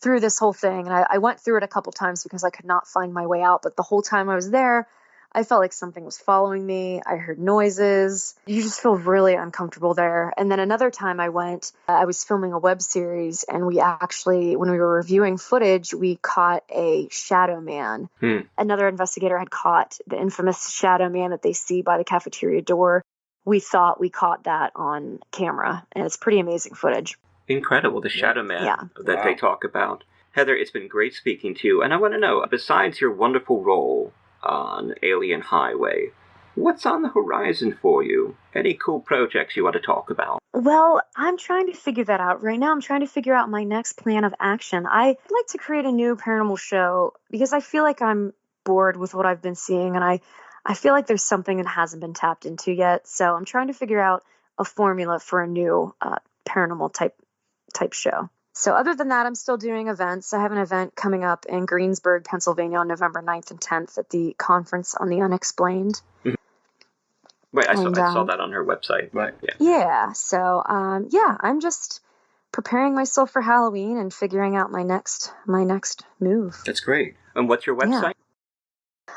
through this whole thing. And I went through it a couple times because I could not find my way out. But the whole time I was there, I felt like something was following me. I heard noises. You just feel really uncomfortable there. And then another time I went, I was filming a web series, and we actually, when we were reviewing footage, we caught a shadow man. Another investigator had caught the infamous shadow man that they see by the cafeteria door. We thought we caught that on camera, and it's pretty amazing footage. Incredible, the shadow man that they talk about. Heather, it's been great speaking to you, and I want to know, besides your wonderful role on Alien Highway, what's on the horizon for you? Any cool projects you want to talk about? Well, I'm trying to figure that out right now. I'm trying to figure out my next plan of action. I'd like to create a new paranormal show because I feel like I'm bored with what I've been seeing, and I feel like there's something that hasn't been tapped into yet. So I'm trying to figure out a formula for a new paranormal type show. So other than that, I'm still doing events. I have an event coming up in Greensburg, Pennsylvania on November 9th and 10th at the Conference on the Unexplained. Right, I saw that on her website. Right. Yeah. So, I'm just preparing myself for Halloween and figuring out my next move. That's great. And what's your website?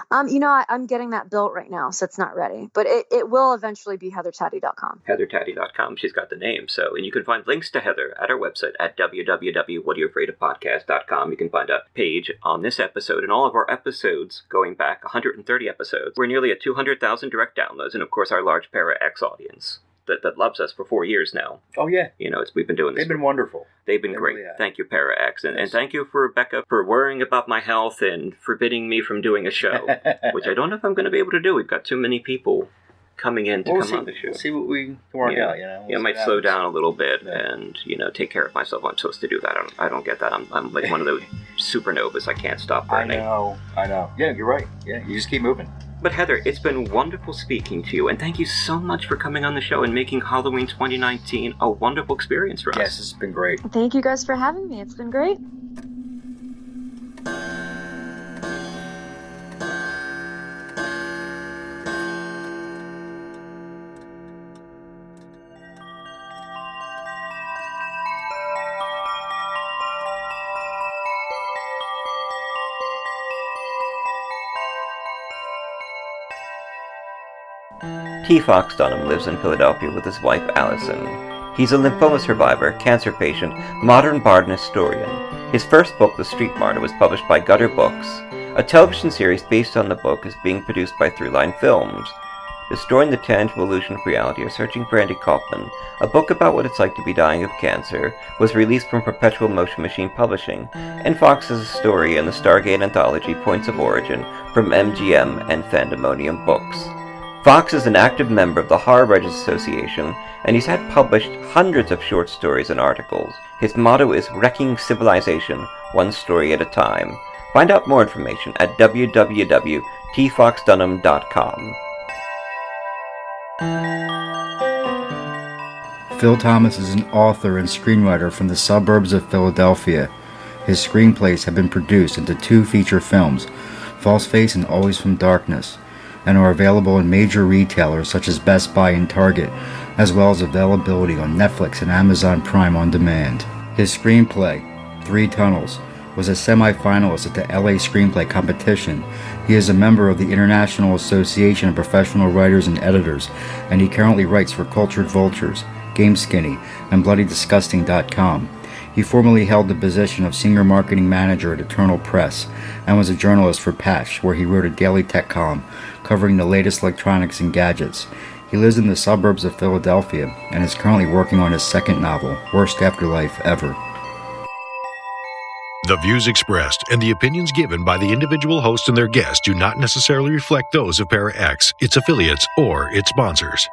I'm getting that built right now, so it's not ready. But it will eventually be heathertaddy.com. heathertaddy.com. She's got the name. And you can find links to Heather at our website at www.whatayouafraidofpodcast.com. You can find a page on this episode and all of our episodes going back 130 episodes. We're nearly at 200,000 direct downloads, and of course our large Para X audience that loves us for 4 years now. Oh, yeah. We've been doing this. They've been wonderful. They've been great. Really thank you, Para X. And thank you for Rebecca for worrying about my health and forbidding me from doing a show, which I don't know if I'm going to be able to do. We've got too many people coming in to come on the show. We'll see what we can work out, I might slow down a little bit and, take care of myself. I'm supposed to do that. I don't get that. I'm like one of those supernovas. I can't stop burning. I know. Yeah, you're right. Yeah, you just keep moving. But Heather, it's been wonderful speaking to you, and thank you so much for coming on the show and making Halloween 2019 a wonderful experience for us. Yes, it's been great. Thank you guys for having me. It's been great. T. Fox Dunham lives in Philadelphia with his wife Allison. He's a lymphoma survivor, cancer patient, modern bard and historian. His first book, The Street Martyr, was published by Gutter Books. A television series based on the book is being produced by Throughline Films. Destroying the Tangible Illusion of Reality or Searching for Andy Kaufman, a book about what it's like to be dying of cancer, was released from Perpetual Motion Machine Publishing, and Fox has a story in the Stargate anthology Points of Origin from MGM and Fandemonium Books. Fox is an active member of the Horror Writers Association, and he's had published hundreds of short stories and articles. His motto is Wrecking Civilization, one story at a time. Find out more information at www.tfoxdunham.com. Phil Thomas is an author and screenwriter from the suburbs of Philadelphia. His screenplays have been produced into 2 feature films, False Face and Always from Darkness, and are available in major retailers such as Best Buy and Target, as well as availability on Netflix and Amazon Prime on demand. His screenplay, 3 Tunnels, was a semi-finalist at the LA Screenplay Competition. He is a member of the International Association of Professional Writers and Editors, and he currently writes for Cultured Vultures, Game Skinny, and BloodyDisgusting.com. He formerly held the position of Senior Marketing Manager at Eternal Press, and was a journalist for Patch, where he wrote a daily tech column covering the latest electronics and gadgets. He lives in the suburbs of Philadelphia, and is currently working on his second novel, Worst Afterlife Ever. The views expressed and the opinions given by the individual host and their guests do not necessarily reflect those of Para X, its affiliates, or its sponsors.